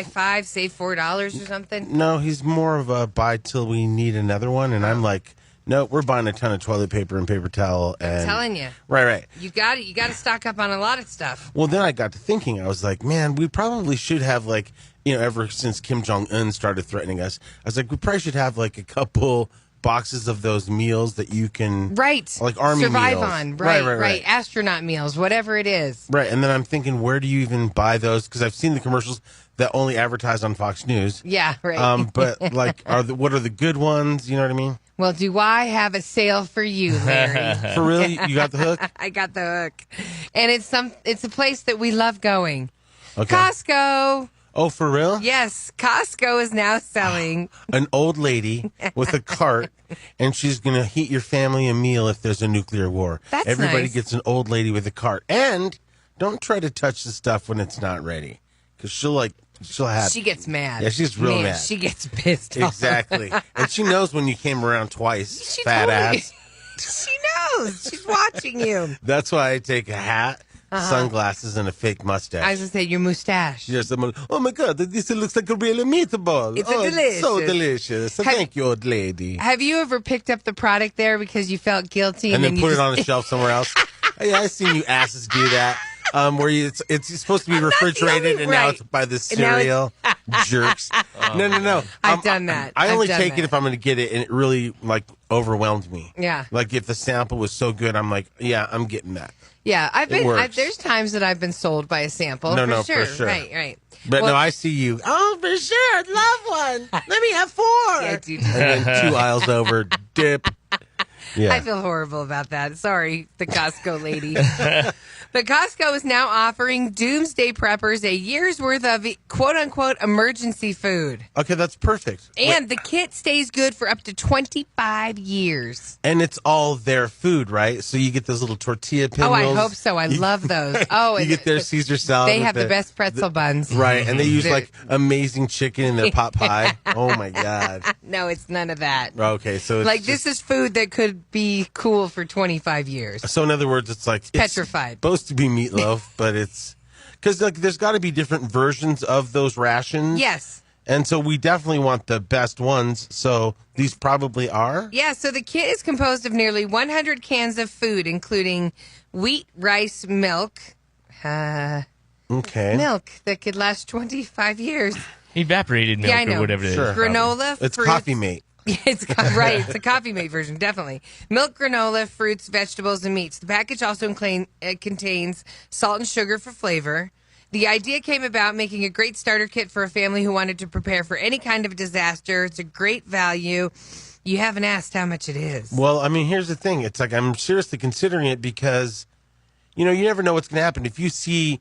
5, save $4 or something? No, he's more of a buy till we need another one. And I'm like, no, we're buying a ton of toilet paper and paper towel. And, I'm telling you. Right. You got it. You got to stock up on a lot of stuff. Well, then I got to thinking. I was like, man, we probably should have, like, ever since Kim Jong-un started threatening us, I was like, we probably should have, like, a couple boxes of those meals that you can like army survive meals. on. Right. Astronaut meals, whatever it is. Right. And then I'm thinking, where do you even buy those? Because I've seen the commercials that only advertise on Fox News. Yeah, right. But like, what are the good ones? You know what I mean? Well, do I have a sale for you, Larry? For real? You got the hook? I got the hook. And it's a place that we love going. Okay. Costco. Oh, for real? Yes, Costco is now selling an old lady with a cart, and she's going to heat your family a meal if there's a nuclear war. That's Everybody nice. gets an old lady with a cart. And don't try to touch the stuff when it's not ready, because she'll, like, she'll have. She gets mad. Yeah, she's real mad. She gets pissed off. Exactly. And she knows when you came around twice, She fat totally- ass. She knows. She's watching you. That's why I take a hat, sunglasses, and a fake mustache. I was going to say, your mustache. Yes, I'm like, oh my God, this looks like a real meatball. It's It's so delicious. delicious. Thank you, old lady. Have you ever picked up the product there because you felt guilty? And then you put it just- on a shelf somewhere else. Yeah, I've seen you asses do that. Where it's supposed to be refrigerated, only- and now right. it's by the And now cereal. Jerks. No. I've done that. I only I've done take that. it if I'm going to get it, and it really overwhelmed me. Yeah. Like if the sample was so good, I'm like, yeah, I'm getting that. Yeah, works. there's times that I've been sold by a sample. No, for for sure. Right. But Well- no, I see you. Oh, for sure, I'd love one. Let me have 4. Yeah, dude. And then 2 aisles over, dip. Yeah. I feel horrible about that. Sorry, the Costco lady. But Costco is now offering doomsday preppers a year's worth of quote-unquote emergency food. Okay, that's perfect. And the kit stays good for up to 25 years. And it's all their food, right? So you get those little tortilla pinwheels. Oh, I hope so. I love those. Oh, you and get their Caesar salad. they with have the best pretzel buns. Right, and they use They're- like amazing chicken in their pot pie. Oh my God. No, it's none of that. Okay, so it's Like, this is food that could be cool for 25 years. So in other words, it's like it's petrified. Supposed to be meatloaf, but it's because like there's got to be different versions of those rations. Yes. And so we definitely want the best ones. So these probably are. Yeah, so the kit is composed of nearly 100 cans of food, including wheat, rice, milk. Okay. Milk that could last 25 years. Evaporated milk Yeah, I know. or whatever it is. Sure. Granola, It's fruits. Coffee Mate. Right. It's a Coffee Mate version, definitely. Milk, granola, fruits, vegetables, and meats. The package also contains salt and sugar for flavor. The idea came about making a great starter kit for a family who wanted to prepare for any kind of disaster. It's a great value. You haven't asked how much it is. Well, I mean, here's the thing. It's like I'm seriously considering it because, you never know what's going to happen. If you see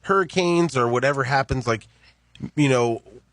hurricanes or whatever happens, like,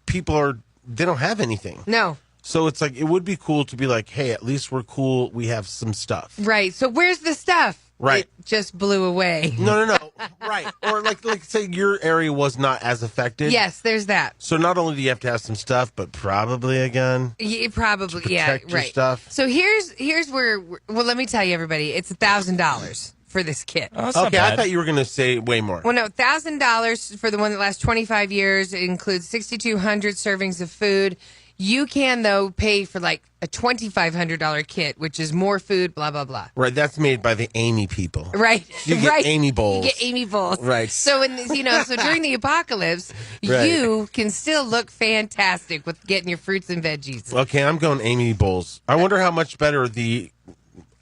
people they don't have anything. No. So it's like, it would be cool to be like, hey, at least we're cool. We have some stuff. Right. So where's the stuff? Right. It just blew away. No. Right. Or like say your area was not as affected. Yes, there's that. So not only do you have to have some stuff, but probably a gun. Yeah, probably, To yeah, protect your right. stuff. So here's where. Well, let me tell you, everybody, it's $1,000 for this kit. Oh, that's not Okay, I bad. thought you were going to say way more. Well, no, $1,000 for the one that lasts 25 years. It includes 6,200 servings of food. You can, though, pay for like a $2,500 kit, which is more food, blah, blah, blah. Right, that's made by the Amy people. Right. You get right. Amy bowls. You get Amy bowls. Right. So, so during the apocalypse, Right. you can still look fantastic with getting your fruits and veggies. Okay, I'm going Amy bowls. I wonder how much better the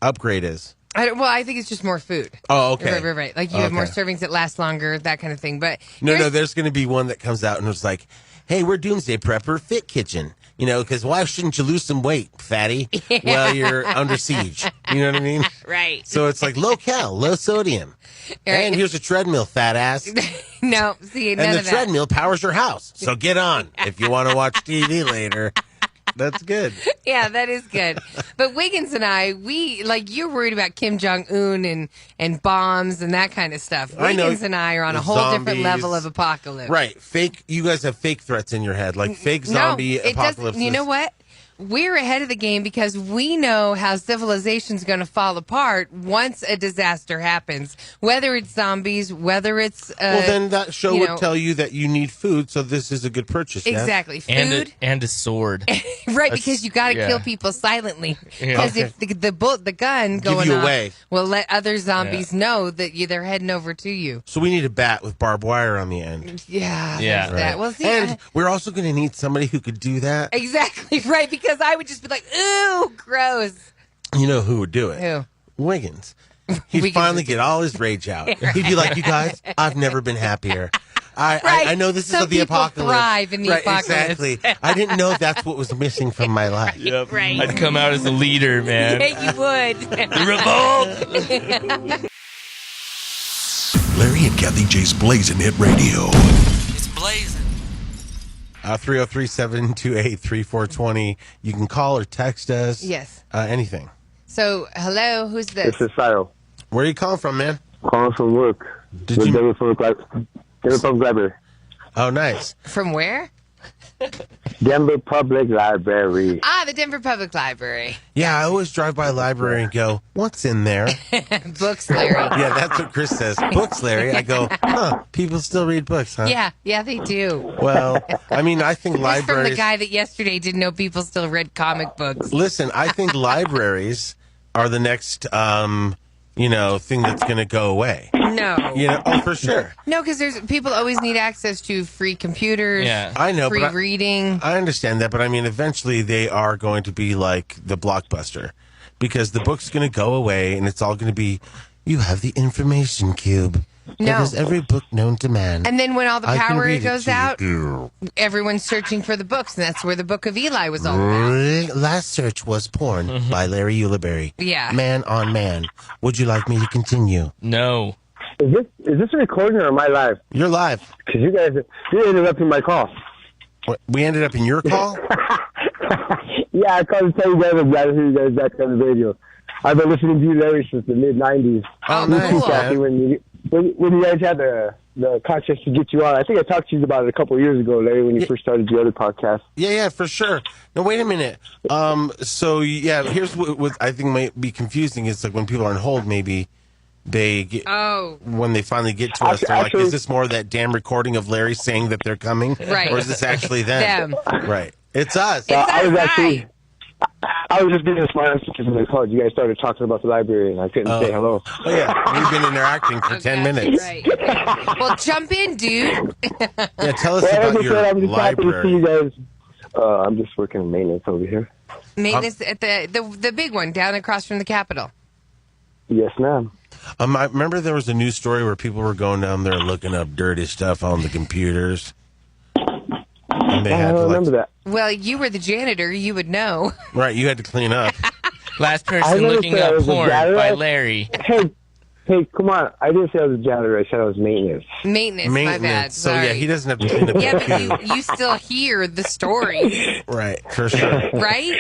upgrade is. I think it's just more food. Oh, okay. Right. Like you have more Okay. servings that last longer, that kind of thing. But No, there's going to be one that comes out and it's like, hey, we're Doomsday Prepper Fit Kitchen. Because why shouldn't you lose some weight, fatty, while you're under siege? You know what I mean? Right. So it's like low cal, low sodium. Right. And here's a treadmill, fat ass. No, see, none And the of that. treadmill powers your house. So get on if you want to watch TV later. That's good. Yeah, that is good. But Wiggins and I, you're worried about Kim Jong-un and bombs and that kind of stuff. I know. Wiggins and I are on a whole different Zombies. level of apocalypse. Right. You guys have fake threats in your head, like fake zombie it apocalypses. doesn't. You know what? We're ahead of the game because we know how civilization's going to fall apart once a disaster happens. Whether it's zombies, whether it's Well, then that show you would know- tell you that you need food, so this is a good purchase. yeah? exactly food. And a sword. Right, because you got to yeah. kill people silently. Yeah. Because if the gun going you off away. will let other zombies know that they're heading over to you. So we need a bat with barbed wire on the end. Yeah, Yeah. there's that. Well, see, And we're also going to need somebody who could do that. exactly right. Because I would just be like, "Ooh, gross." You know who would do it? Who? Wiggins. He'd Wiggins finally would do get all his rage out. He'd be like, you guys, I've never been happier. I know this Some is the people apocalypse. thrive in the right, apocalypse. Exactly. I didn't know that's what was missing from my life. Yep. Right. I'd come out as a leader, man. Yeah, you would. Revolt! Larry and Kathy J's Blazing Hit Radio. It's blazing. 303-728-3420. You can call or text us. Yes. Anything. So, hello, who's this? This is Sile. Where are you calling from, man? Calling from work. Did With you- Denver Public Library. Oh, nice. From where? Denver Public Library. Ah, the Denver Public Library. Yeah, I always drive by a library and go, what's in there? Books, Larry. Yeah, that's what Chris says. Books, Larry. I go, people still read books, huh? Yeah, they do. Well, I mean, I think It's libraries... from the guy that yesterday didn't know people still read comic books. Listen, I think libraries are the next, thing that's going to go away. No. For sure. No, because people always need access to free computers. Yeah. I know, free reading. I understand that, but I mean, eventually they are going to be like the Blockbuster, because the book's going to go away, and it's all going to be, you have the information cube. No. That is every book known to man. And then when all the I can power read it goes to you. out, everyone's searching for the books, and that's where the Book of Eli was all about. Last search was porn by Larry Ulibarri. Yeah. Man on man. Would you like me to continue? No. Is this a recording or am I live? You're live. Because you're interrupting my call. What, we ended up in your call? Yeah, I called to tell you guys I'm glad to hear you guys back on the radio. I've been listening to you, Larry, since the mid-'90s. Oh, Me nice, too, man. Kathie, when you guys had the contest to get you on. I think I talked to you about it a couple of years ago, Larry, when you first started your other podcast. Yeah, for sure. No, wait a minute. So, yeah, here's what I think might be confusing. It's like when people are on hold, maybe they get, when they finally get to us, they're like, is this more of that damn recording of Larry saying that they're coming? Right. Or is this actually them? Right. It's us. I was just being a smart ass because when I called, you guys started talking about the library, and I couldn't say hello. Oh, yeah. We've been interacting for 10 minutes. Right. Well, jump in, dude. Yeah, tell us about your I'm just happy to see library. you guys. I'm just working in maintenance over here. Maintenance at the big one down across from the Capitol. Yes, ma'am. I remember there was a news story where people were going down there looking up dirty stuff on the computers. And they I had don't to, remember that. Well, you were the janitor. You would know. Right, you had to clean up. Last person looking up porn by Larry. Hey, come on. I didn't say I was a janitor. I said I was maintenance. Maintenance, my bad. So, Sorry. yeah, he doesn't have to clean up the Yeah, computer. but you still hear the story. Right, for sure. Right?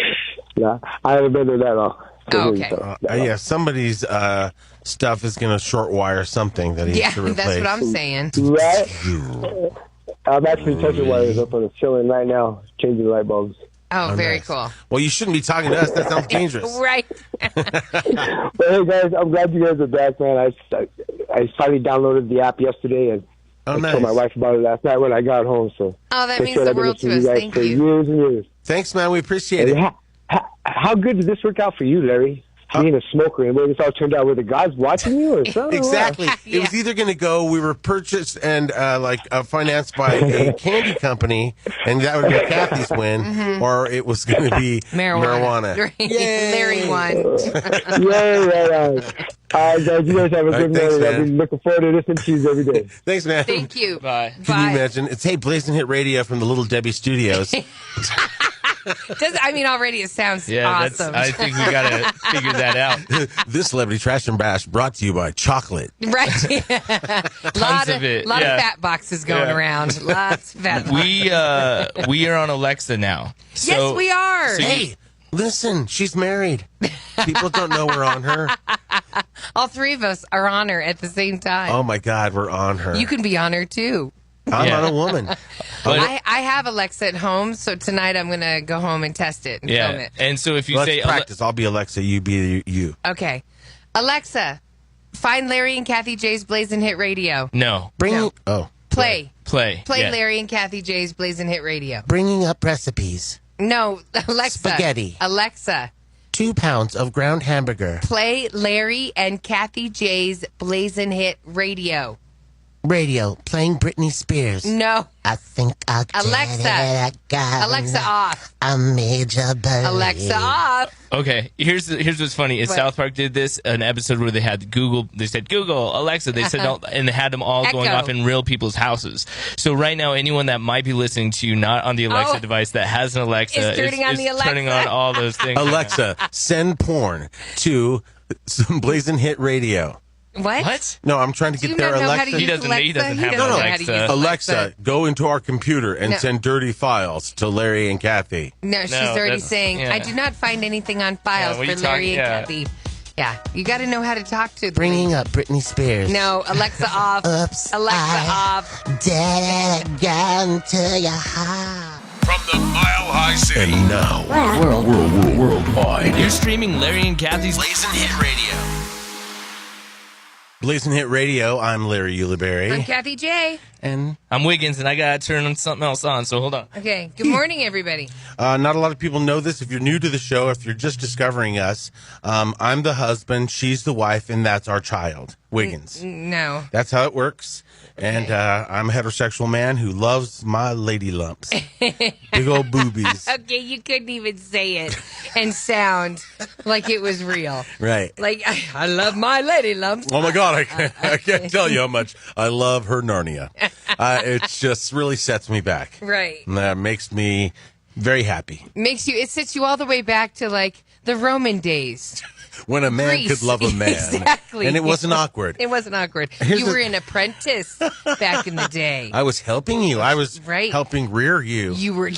Yeah, I haven't been there that long. Okay. Yeah, somebody's stuff is going to short wire something that he has to replace. That's what I'm saying. Right? I'm actually touching wires up on the ceiling right now, changing the light bulbs. Oh, very nice. cool. Well, you shouldn't be talking to us. That sounds dangerous. Right. But hey, guys, I'm glad you guys are back, man. I finally downloaded the app yesterday, and I told my wife about it last night when I got home. So that means the world to us. Thank you. Years and years. Thanks, man. We appreciate it. How good did this work out for you, Larry? Being a smoker, and where this all turned out, were the guys watching you or something? Exactly. It was either going to go, we were purchased and financed by a candy company, and that would be Kathie's win, or it was going to be marijuana. Larry won. Yay, right on. All right, guys, you guys have a good night. I'll be looking forward to listening to you every day. Thanks, man. Thank you. Bye. Can you imagine? It's, hey, Blazing Hit Radio from the Little Debbie Studios. Already it sounds awesome. I think we got to figure that out. This Celebrity Trash and Bash brought to you by chocolate. Right. Tons of it. A lot of fat boxes going around. Lots of fat boxes. We are on Alexa now. Yes, we are. Hey, listen, she's married. People don't know we're on her. All three of us are on her at the same time. Oh, my God, we're on her. You can be on her, too. I'm not a woman. I have Alexa at home, so tonight I'm going to go home and test it and film it. And so if you Let's say practice, I'll be Alexa, you be you. Okay. Alexa, find Larry and Kathie J's Blazing Hit Radio. No. Play. Play Larry and Kathie J's Blazing Hit Radio. Bringing up recipes. No, Alexa. Spaghetti. Alexa. 2 pounds of ground hamburger. Play Larry and Kathie J's Blazing Hit Radio. Radio, playing Britney Spears. No. I think I'll get Alexa. Alexa off. A major bird. Alexa off. Okay, here's what's funny. Is South Park did this, an episode where they had Google, they said, Google, Alexa, they said, and they had them all going off in real people's houses. So right now, anyone that might be listening to you, not on the Alexa device, that has an Alexa, is turning on all those things. Alexa, send porn to some Blazing Hit Radio. What? No, I'm trying to get their Alexa. He doesn't have no, Alexa. Alexa, go into our computer and send dirty files to Larry and Kathie. No, she's already saying, I do not find anything on files for Larry and Kathie. Yeah, you got to know how to talk to them. Bringing up Britney Spears. No, Alexa off. Oops. Alexa off. Down to your heart. From the Mile High City. And now, worldwide. You're streaming Larry and Kathie's Blazing Hit Radio. Blazing Hit Radio. I'm Larry Ulibarri. I'm Kathie J. And I'm Wiggins, and I got to turn something else on, so hold on. Okay, good morning, everybody. not a lot of people know this. If you're new to the show, if you're just discovering us, I'm the husband, she's the wife, and that's our child, Wiggins. No. That's how it works. And I'm a heterosexual man who loves my lady lumps. Big old boobies. Okay, you couldn't even say it and sound like it was real. Right. Like, I love my lady lumps. Oh, my God. I can't tell you how much I love her Narnia. It just really sets me back. Right. And that makes me very happy. It sets you all the way back to, like, the Roman days. When a man Greece. could love a man. Exactly. And it wasn't awkward. It wasn't awkward. Here's You were an apprentice back in the day. I was helping you. I was Right. helping rear you. You were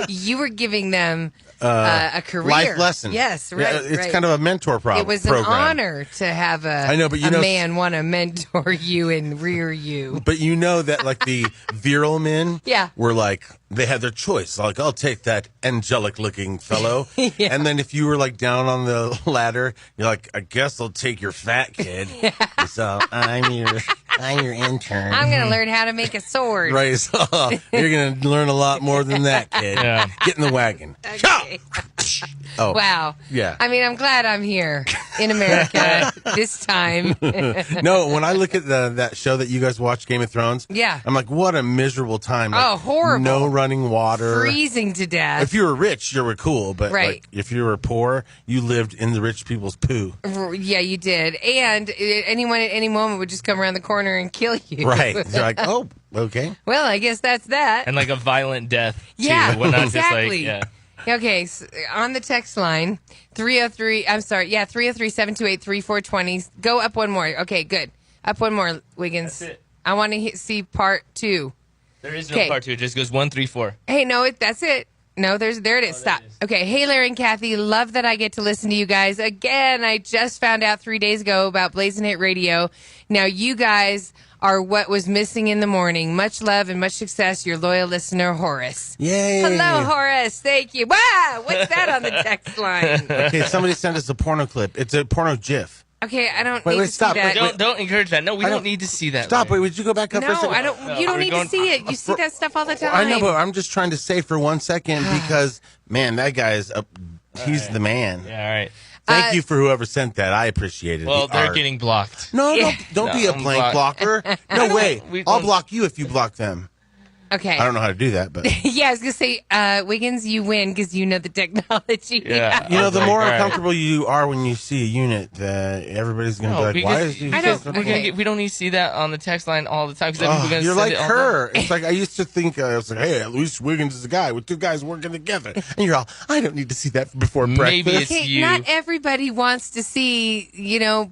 you were giving them a career. Life lesson. Yes, right. Yeah, it's right. kind of a mentor It was an program. honor to have I know, but you know- man want to mentor you and rear you. But you know that, like, the virile men Yeah. were like, they had their choice. Like, I'll take that angelic-looking fellow. Yeah. And then if you were, like, down on the ladder, you're like, I guess I'll take your fat kid. So I'm your intern. I'm going to learn how to make a sword. Right. So you're going to learn a lot more than that, kid. Yeah. Get in the wagon. Okay. Oh. Wow. Yeah. I mean, I'm glad I'm here in America this time. No, when I look at that show that you guys watch, Game of Thrones, Yeah. I'm like, what a miserable time. Like, Oh, horrible. No running water. Freezing to death. If you were rich, you were cool, but Right. like, if you were poor, you lived in the rich people's poo. Yeah, you did. And anyone at any moment would just come around the corner and kill you. Right. You're like, oh, okay. Well, I guess that's that. And like a violent death, too. Yeah, Well, not exactly. Just like, yeah. Okay, so on the text line, 303-728-3420. Go up one more. Okay, good. Up one more, Wiggins. That's it. I want to see part 2. There is no Okay. part 2. It just goes 1, 3, 4. Hey, no, that's it. No, there it is. Stop. it is. Okay, hey, Larry and Kathie. Love that I get to listen to you guys. Again, I just found out 3 days ago about Blazing Hit Radio. Now, you guys are what was missing in the morning. Much love and much success, your loyal listener, Horace. Yay. Hello, Horace. Thank you. Wow, what's that on the text line? Okay, somebody sent us a porno clip. It's a porno GIF. Okay, I don't Wait, need wait, to stop. see that. Don't encourage that. No, we don't need to see that. Stop. Wait, Larry. would you go back up for a No, second? I don't. You don't we're need going- to see it. You see that stuff all the time. I know, but I'm just trying to say for 1 second because, man, that guy's he's the man. Yeah, all right. Thank you for whoever sent that. I appreciate it. Well, The they're art. getting blocked. No, Yeah. don't be a I'm blank blocked. blocker. No way. we I'll don't- block you if you block them. Okay. I don't know how to do that, but Yeah, I was gonna say, Wiggins, you win because you know the technology. Yeah. you know, I'm the like, more all right. uncomfortable you are when you see a unit, everybody's going to No, be like, "Why because is he?" I don't- we're gonna okay. we don't need to see that on the text line all the time. Because Oh, we're gonna you're send like it all her. It's like I used to think. I was like, "Hey, at least Wiggins is a guy with two guys working together," and you're all, "I don't need to see that before Maybe breakfast." it's Okay, you. not everybody wants to see,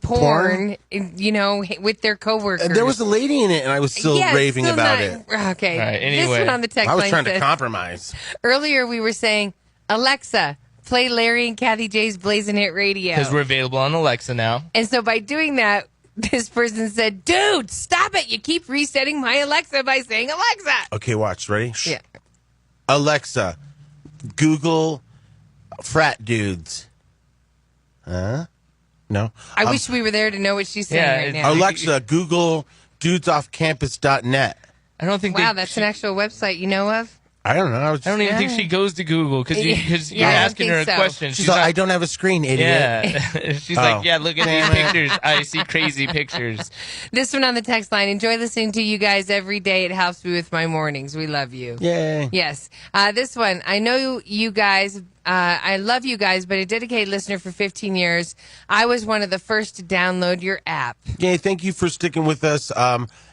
porn, with their coworkers. There was a lady in it, and I was still Yeah, raving still about not- it. Okay. All right, This anyway. one on the text I was line trying to says, compromise. earlier we were saying, Alexa, play Larry and Kathie J's Blazing Hit Radio. Because we're available on Alexa now. And so by doing that, this person said, dude, stop it. You keep resetting my Alexa by saying Alexa. Okay, watch. Ready? Yeah. Alexa, Google frat dudes. Huh? No. I wish we were there to know what she's saying Yeah, right it's- now. Alexa, Google dudesoffcampus.net. I don't think Wow, they, that's an actual website you know of? I don't know. I was I don't even think she goes to Google because Yeah, you're I don't asking her a think so. question. She's like, I don't have a screen, idiot. Yeah. She's Oh. like, yeah, look at these pictures. I see crazy pictures. This one on the text line. Enjoy listening to you guys every day. It helps me with my mornings. We love you. Yay. Yes. This one. I know you guys. I love you guys, but a dedicated listener for 15 years. I was one of the first to download your app. Yay, thank you for sticking with us.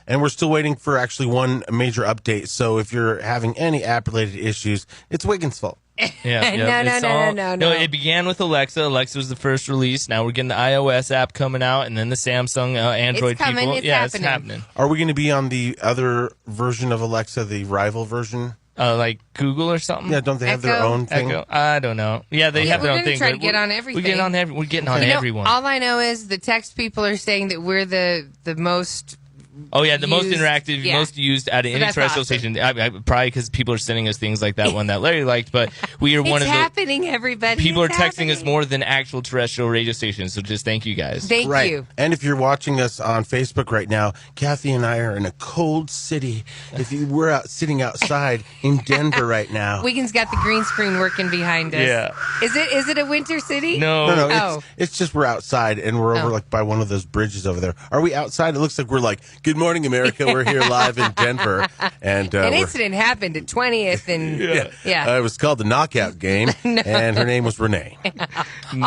And we're still waiting for actually one major update. So if you're having any app-related issues, it's Wiggins' fault. Yeah, No. It began with Alexa. Alexa was the first release. Now we're getting the iOS app coming out, and then the Samsung Android It's coming. people. It's yeah, happening. it's happening. Are we going to be on the other version of Alexa, the rival version? Like Google or something? Yeah, don't they have their own thing? Echo? I don't know. Yeah, they have their own thing. We're going to try to get on everything. We're getting on everyone. All I know is the text people are saying that we're the most... the most interactive, most used out of any terrestrial station. Probably because people are sending us things like that one that Larry liked, but we are one of the... It's happening, everybody. People are texting us more than actual terrestrial radio stations, so just thank you guys. Thank you. And if you're watching us on Facebook right now, Kathie and I are in a cold city. We're out sitting outside in Denver right now. Wiggins got the green screen working behind us. Yeah. Is it a winter city? No. It's just we're outside, and we're over like by one of those bridges over there. Are we outside? It looks like we're like... Good morning, America. We're here live in Denver. And an incident happened at 20th. And it was called the knockout game, and her name was Renee. Oh.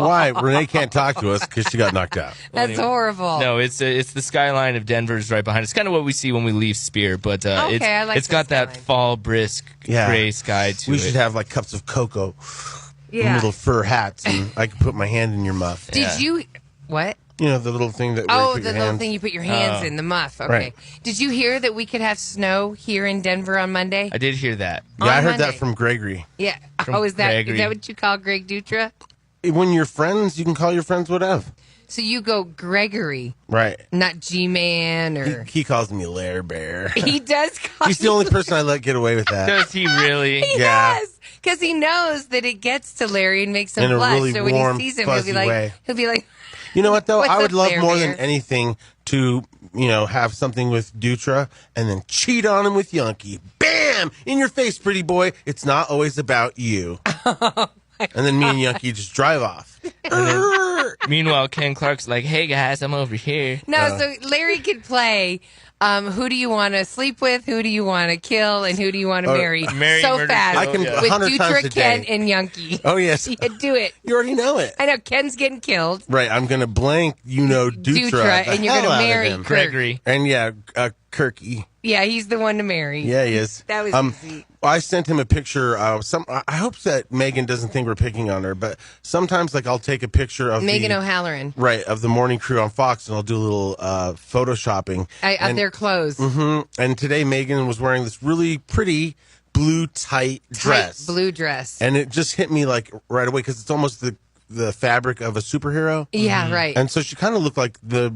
Why? Renee can't talk to us because she got knocked out. That's horrible. No, it's the skyline of Denver's right behind us. It's kind of what we see when we leave Spear, but it's got that fall brisk gray sky to it. We should have like cups of cocoa, and little fur hats, and I could put my hand in your muff. Did you... What? You know, the little thing that little thing you put your hands in, the muff. Okay. Right. Did you hear that we could have snow here in Denver on Monday? I did hear that. Yeah, I heard that from Gregory. Yeah. Is that what you call Greg Dutra? When you're friends, you can call your friends whatever. So you go Gregory. Right. Not G-Man or... He calls me Lair Bear. He does call He's the only person I let get away with that. Does he really? He does. Because he knows that it gets to Larry and makes him blush. Really so when warm, he sees him, he'll be like... You know what, though? I would love more Bear? than anything to, have something with Dutra and then cheat on him with Yankee. Bam! In your face, pretty boy. It's not always about you. And then me and Yankee just drive off. Meanwhile, Ken Clark's like, hey, guys, I'm over here. No, so Larry could play... who do you want to sleep with? Who do you want to kill? And who do you want to marry? So fast. I can with 100 times a Dutra, day. Ken, and Yankee. Oh, yes. Yeah, do it. You already know it. I know. Ken's getting killed. Right. I'm going to blank, Dutra and you're going to marry him. Gregory. And, Kirky. Yeah, he's the one to marry. Yeah, he is. That was easy. I sent him a picture of I hope that Megan doesn't think we're picking on her, but sometimes I'll take a picture of Megan O'Halloran. Right, of the morning crew on Fox, and I'll do a little photoshopping. Of their clothes. Mm-hmm. And today Megan was wearing this really pretty blue tight dress. Blue dress. And it just hit me like right away because it's almost the fabric of a superhero. Yeah, right. And so she kind of looked like the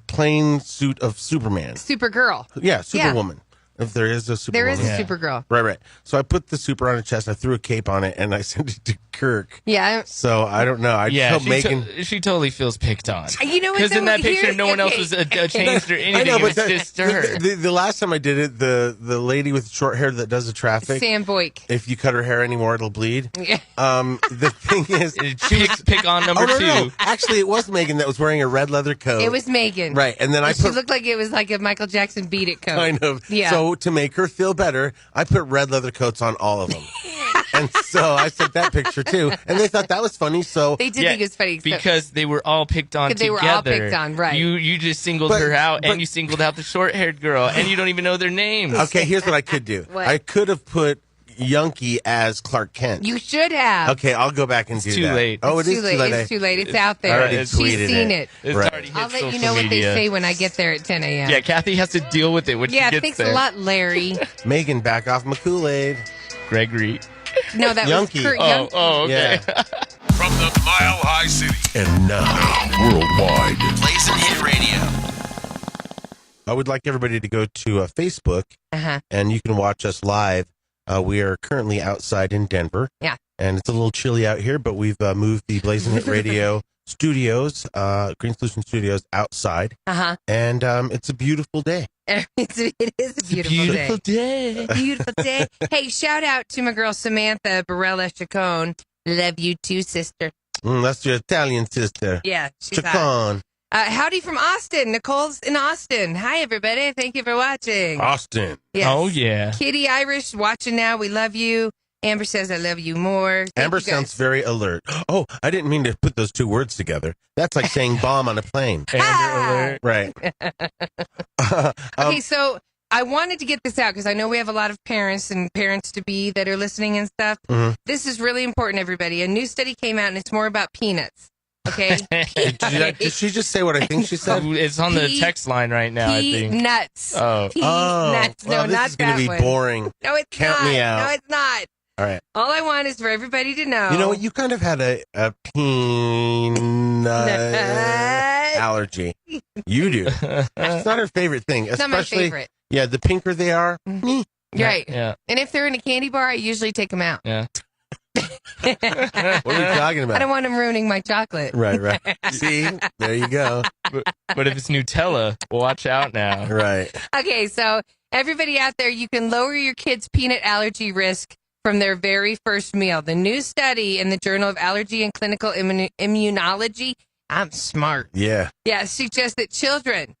plain suit of Superman. Supergirl. Yeah, Superwoman. If there is a Superwoman. There is a Supergirl. Right. So I put the super on her chest, I threw a cape on it, and I sent it to Kirk. Yeah. So I don't know. I hope Megan... she totally feels picked on. You know what? Because in that picture, no one else was changed or anything. I know, but it's just her. The last time I did it, the lady with short hair that does the traffic... Sam Boyk. If you cut her hair anymore, it'll bleed. Yeah. The thing is... pick on number two. No. Actually, it was Megan that was wearing a red leather coat. It was Megan. Right. And then she looked like it was like a Michael Jackson Beat It coat. I know. Yeah. So to make her feel better, I put red leather coats on all of them. And so I sent that picture too, and they thought that was funny. So they did think it was funny because they were all picked on together. They were all picked on, right? You just singled her out, and you singled out the short-haired girl, and you don't even know their names. Okay, here's what I could do. I could have put Yankee as Clark Kent. You should have. Okay, I'll go back and do that. Too late. Oh, it is too late. It's too late. It's out there. She's seen it. It's already hit I'll let you social know what they media. say when I get there at 10 a.m. Yeah, Kathie has to deal with it when she gets there. Yeah, thanks a lot, Larry. Megan, back off my Kool-Aid. Gregory. No, that Yankee. was Kurt Yankee. Oh, okay. Yeah. From the Mile High City. And now, worldwide. Blazing Hit Radio. I would like everybody to go to Facebook, and you can watch us live. We are currently outside in Denver. Yeah. And it's a little chilly out here, but we've moved the Blazing Hit Radio studios, Green Solution Studios, outside. And it's a beautiful day. It is a beautiful day. Beautiful day. Hey, shout out to my girl Samantha Barella Chacon. Love you too, sister. That's your Italian sister. Yeah, she's Chacon. Howdy from Austin. Nicole's in Austin. Hi, everybody. Thank you for watching. Austin. Yes. Oh, yeah. Kitty Irish watching now. We love you. Amber says, I love you more. Amber sounds very alert. Oh, I didn't mean to put those two words together. That's like saying bomb on a plane. Amber alert. Right. Okay, so I wanted to get this out because I know we have a lot of parents and parents-to-be that are listening and stuff. This is really important, everybody. A new study came out, and it's more about peanuts. Okay. Did she just say what I think she said? It's on the text line right now, I think. Nuts. Oh. Nuts. No, well, this not is going to be one. boring. No, it's Count not. me out. No, it's not. All right. All I want is for everybody to know. You know what? You kind of had a peanut allergy. You do. It's not her favorite thing. It's not my favorite. Yeah, the pinker they are. Right. Yeah. And if they're in a candy bar, I usually take them out. Yeah. What are you talking about? I don't want them ruining my chocolate. Right. See? There you go. But if it's Nutella, watch out now. Right. Okay, so everybody out there, you can lower your kids' peanut allergy risk from their very first meal. The new study in the Journal of Allergy and Clinical Immunology, I'm smart. Yeah. Yeah, suggests that children,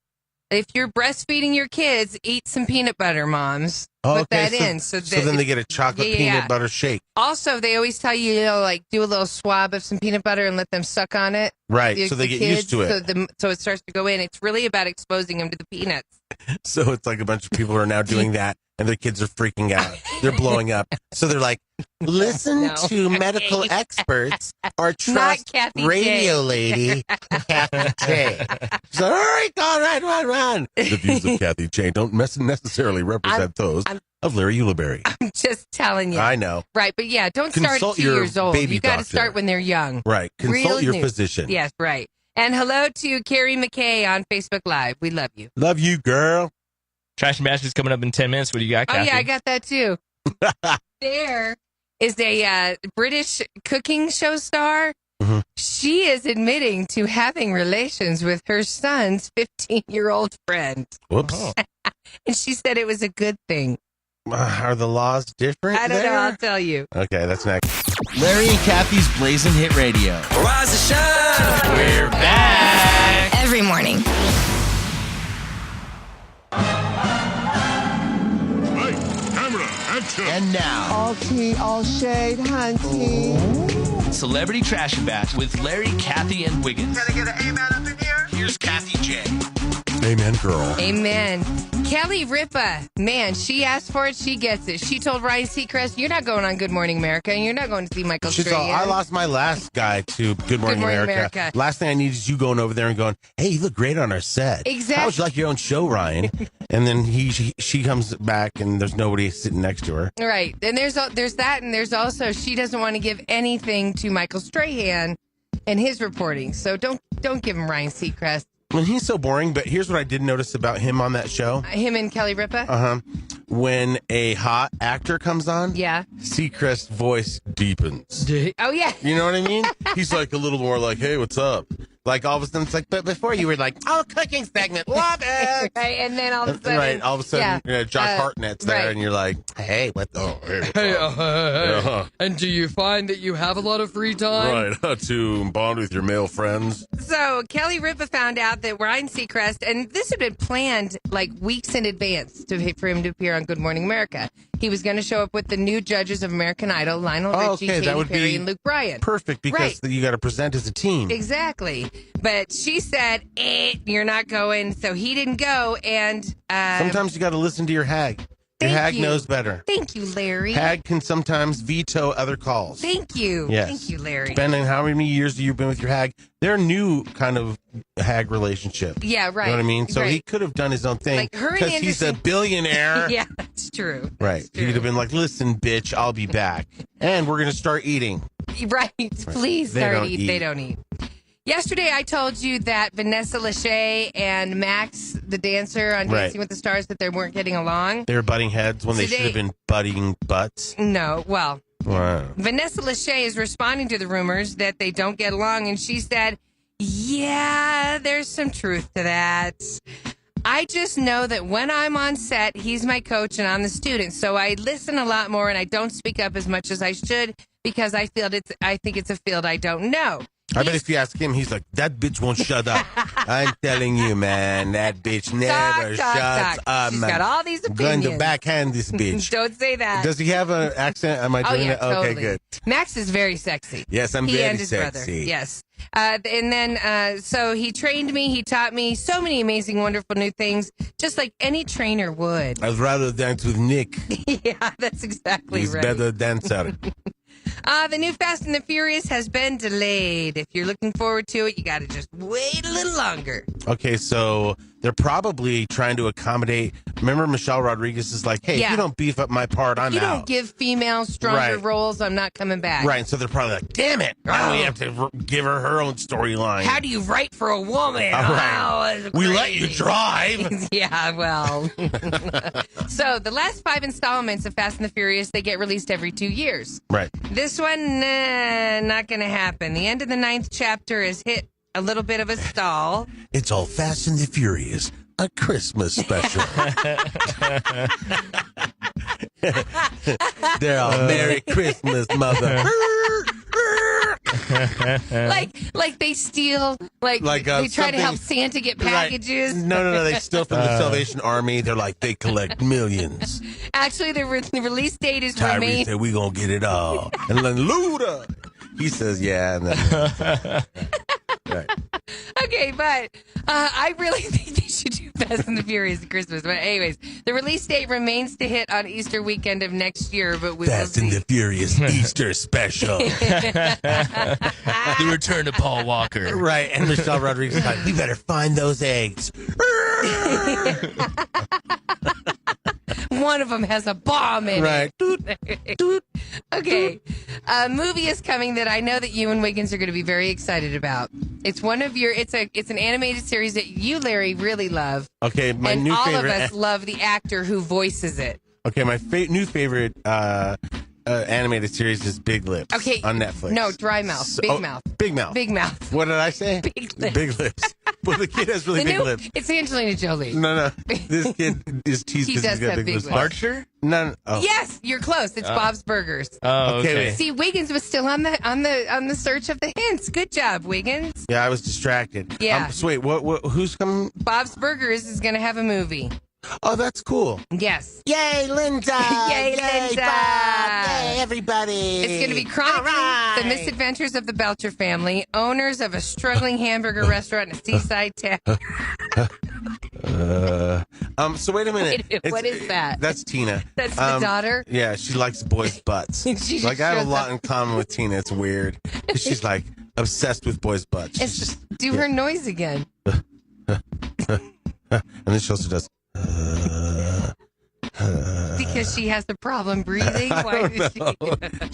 if you're breastfeeding your kids, eat some peanut butter, moms. Put that in. So then they get a chocolate peanut butter shake. Also, they always tell you, like, do a little swab of some peanut butter and let them suck on it. Right, so they get used to it. So it starts to go in. It's really about exposing them to the peanuts. So it's like a bunch of people are now doing that, and their kids are freaking out. They're blowing up. So they're like, listen to medical experts or trust radio lady, Kathie J. She's like, all right, run. The views of Kathie J don't necessarily represent those of Larry Ulibarri. I'm just telling you. I know. Right, but yeah, don't start at 2 years old. You got to start when they're young. Right. Consult your physician. Yes, right. And hello to Carrie McKay on Facebook Live. We love you. Love you, girl. Trash and Bash is coming up in 10 minutes. What do you got, Kathie? Oh, yeah, I got that too. There is a British cooking show star. Mm-hmm. She is admitting to having relations with her son's 15-year-old friend. Whoops. And she said it was a good thing. Are the laws different? I don't know. I'll tell you. Okay, that's next. Larry and Kathie's Blazing Hit Radio. Rise and shine. We're back. Every morning. And now, all tea, all shade, hunty. Celebrity Trash and Bash with Larry, Kathie, and Wiggins. Can I get an amen up in here? Here's Kathie J. Amen, girl. Amen. Kelly Ripa, man, she asked for it, she gets it. She told Ryan Seacrest, you're not going on Good Morning America, and you're not going to see Michael Strahan. I lost my last guy to Good Morning America. Last thing I need is you going over there and going, hey, you look great on our set. Exactly. How would you like your own show, Ryan? And then she comes back, and there's nobody sitting next to her. Right. And there's that, and there's also she doesn't want to give anything to Michael Strahan and his reporting. So don't give him Ryan Seacrest. When he's so boring, but here's what I did notice about him on that show. Him and Kelly Ripa? Uh-huh. When a hot actor comes on, Seacrest's voice deepens. Oh, yeah. You know what I mean? He's like a little more like, hey, what's up? Like all of a sudden, it's like, but before you were like, oh, cooking segment, love it. Right, and then all of a sudden. Right, all of a sudden, Josh Hartnett's there, and you're like, hey, what? Oh, hey. And do you find that you have a lot of free time? Right, to bond with your male friends. So Kelly Ripa found out that Ryan Seacrest, and this had been planned like weeks in advance for him to appear on Good Morning America. He was going to show up with the new judges of American Idol, Lionel Richie, Katy Perry, and Luke Bryan. Perfect, because you got to present as a team. Exactly. But she said, you're not going, so he didn't go. And sometimes you got to listen to your hag. Your hag knows better. Thank you, Larry. Hag can sometimes veto other calls. Thank you. Yes. Thank you, Larry. Depending on how many years you've been with your hag, they're new kind of hag relationship. Yeah, right. You know what I mean? So he could have done his own thing because he's a billionaire. Yeah, that's true. Right. That's true. He'd have been like, listen, bitch, I'll be back. And we're going to start eating. Right. Please start eating. They don't eat. Yesterday, I told you that Vanessa Lachey and Max, the dancer on Dancing with the Stars, that they weren't getting along. They were butting heads when they should have been butting butts. No, well, wow. Vanessa Lachey is responding to the rumors that they don't get along, and she said, yeah, there's some truth to that. I just know that when I'm on set, he's my coach and I'm the student, so I listen a lot more and I don't speak up as much as I should because I think it's a field I don't know. I bet if you ask him, he's like, that bitch won't shut up. I'm telling you, man, that bitch never shuts up. She's got all these opinions. I'm going to backhand this bitch. Don't say that. Does he have an accent? Am I doing it? Totally. Okay, good. Max is very sexy. Yes, I'm he very and his sexy. Brother. Yes. And then, so he trained me. He taught me so many amazing, wonderful new things, just like any trainer would. I'd rather dance with Nick. Yeah, that's exactly He's right. better dancer. The new Fast and the Furious has been delayed. If you're looking forward to it, you got to just wait a little longer. Okay, so they're probably trying to accommodate. Remember, Michelle Rodriguez is like, hey, if you don't beef up my part, I'm out. You don't give females stronger roles, I'm not coming back. Right, so they're probably like, damn it, why do we have to give her own storyline? How do you write for a woman? Right. We let you drive. Yeah, well. So the last 5 installments of Fast and the Furious, they get released every 2 years. Right. This one, not going to happen. The end of the 9th chapter has hit a little bit of a stall. It's all Fast and the Furious, a Christmas special. They're all Merry Christmas, mother. like they steal, they try to help Santa get packages. Right. No, they steal from the Salvation Army. They're like, they collect millions. Actually, the release date is Tyrese said, we gonna get it all. And then Luda, he says, yeah. And then, right. Okay, but I really think they should do Fast and the Furious at Christmas. But anyways, the release date remains to hit on Easter weekend of next year. But we Fast and the Furious Easter special. The return of Paul Walker. Right, and Michelle Rodriguez is like, we better find those eggs. One of them has a bomb in it. Okay. A movie is coming that I know that you and Wiggins are going to be very excited about. It's it's an animated series that you, Larry, really love. Okay, my and new all favorite. of us love the actor who voices it. Okay, my new favorite animated series is Big Lips. Okay. On Netflix. No, Dry Mouth. Big Mouth. Big Mouth. Big Mouth. What did I say? Big Lips. Big Lips. Well, the kid has really big lips. It's Angelina Jolie. No. This kid is teased because he's got big lips. Archer? No. Oh. Yes, you're close. It's Bob's Burgers. Oh, okay. See, Wiggins was still on the search of the hints. Good job, Wiggins. Yeah, I was distracted. Yeah. So wait, what? Who's coming? Bob's Burgers is going to have a movie. Oh, that's cool. Yes. Yay, Linda! Yay, Linda! Bob! Yay, everybody! It's going to be chronicling the misadventures of the Belcher family, owners of a struggling hamburger restaurant in a seaside town. So wait a minute. What is that? That's Tina. That's the daughter? Yeah, she likes boys' butts. I have a lot in common with Tina. It's weird. She's like obsessed with boys' butts. Do her noise again. And then she also does. Because she has the problem breathing. Why does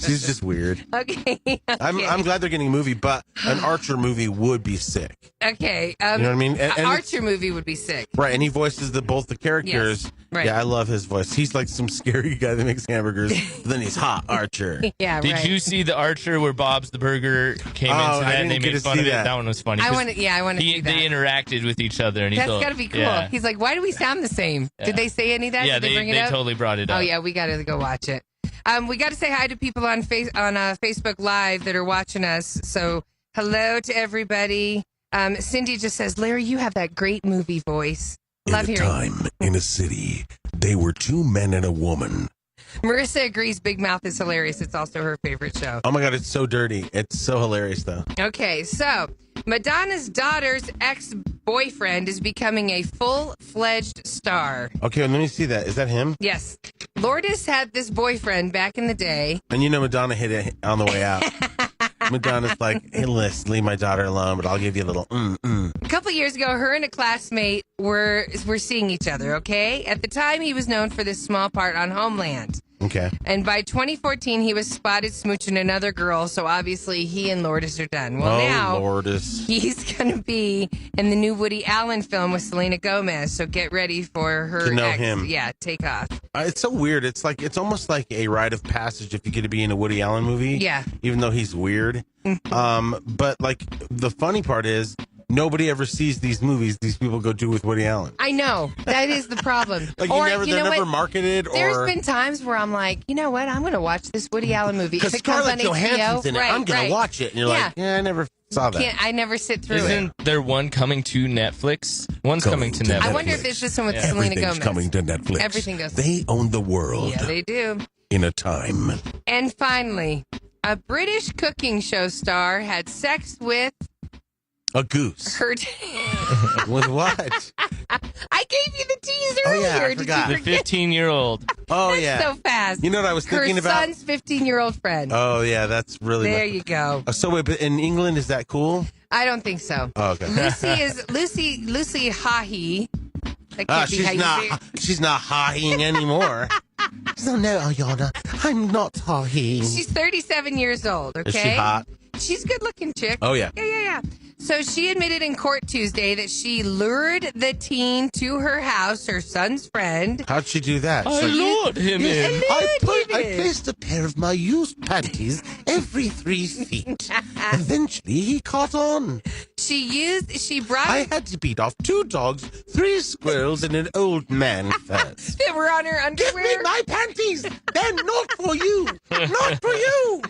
She's just weird. Okay. I'm glad they're getting a movie, but an Archer movie would be sick. Okay. You know what I mean? An Archer movie would be sick. Right, and he voices both the characters. Yes, right. Yeah, I love his voice. He's like some scary guy that makes hamburgers, but then he's hot Archer. Yeah, Did you see the Archer where Bob's the Burger came into that and they made fun of it? That one was funny. I want to see that. They interacted with each other. And that's got to be cool. Yeah. He's like, why do we sound the same? Yeah. Did they say any of that? Yeah, Did they bring it they up? totally brought it up. Oh, yeah, we got to go watch it. We got to say hi to people on Facebook Live that are watching us. So hello to everybody. Cindy just says, Larry, you have that great movie voice. Love hearing. Time in a city, they were two men and a woman. Marissa agrees Big Mouth is hilarious. It's also her favorite show. Oh my God, it's so dirty. It's so hilarious, though. Okay, so Madonna's daughter's ex-boyfriend is becoming a full-fledged star. Okay, let me see that. Is that him? Yes. Lourdes had this boyfriend back in the day. And you know Madonna hit it on the way out. Madonna's like, hey, listen, leave my daughter alone, but I'll give you a little A couple years ago, her and a classmate were seeing each other, okay? At the time, he was known for this small part on Homeland. Okay. And by 2014, he was spotted smooching another girl, so obviously he and Lourdes are done. Well, now Lourdes. He's going to be in the new Woody Allen film with Selena Gomez, so get ready for her to know him. Yeah, take off. It's so weird. It's almost like a rite of passage if you get to be in a Woody Allen movie. Yeah. Even though he's weird. But like the funny part is nobody ever sees these movies these people go do with Woody Allen. I know. That is the problem. Like they're never marketed. There's been times where I'm like, you know what? I'm going to watch this Woody Allen movie. Because it comes on Scarlett Johansson's HBO, in it. I'm going to watch it. And you're like, yeah, I never saw that. I never sit through it. Isn't there one coming to Netflix? One's coming to Netflix. I wonder if it's this one with Selena Gomez. Coming to Netflix. Everything goes. They own the world. Yeah, they do. In a time. And finally, a British cooking show star had sex with a goose. With what? I gave you the teaser earlier. I forgot. The 15-year-old. Oh, That's so fast. You know what I was thinking Her about? son's 15-year-old friend. Oh, yeah, that's really... There you go. So wait, but in England, is that cool? I don't think so. Oh, okay. Lucy Hahi. That can't be how you say it. She's not ha-heing anymore. So no, Ayana, I'm not ha-heing. She's 37 years old, okay? Is she hot? She's a good-looking chick. Oh, yeah. Yeah. So she admitted in court Tuesday that she lured the teen to her house, her son's friend. How'd she do that? I lured him in. I placed a pair of my used panties every 3 feet. Eventually, he caught on. I had to beat off 2 dogs, 3 squirrels, and an old man first. That were on her underwear. Give me my panties! They're not for you! Not for you!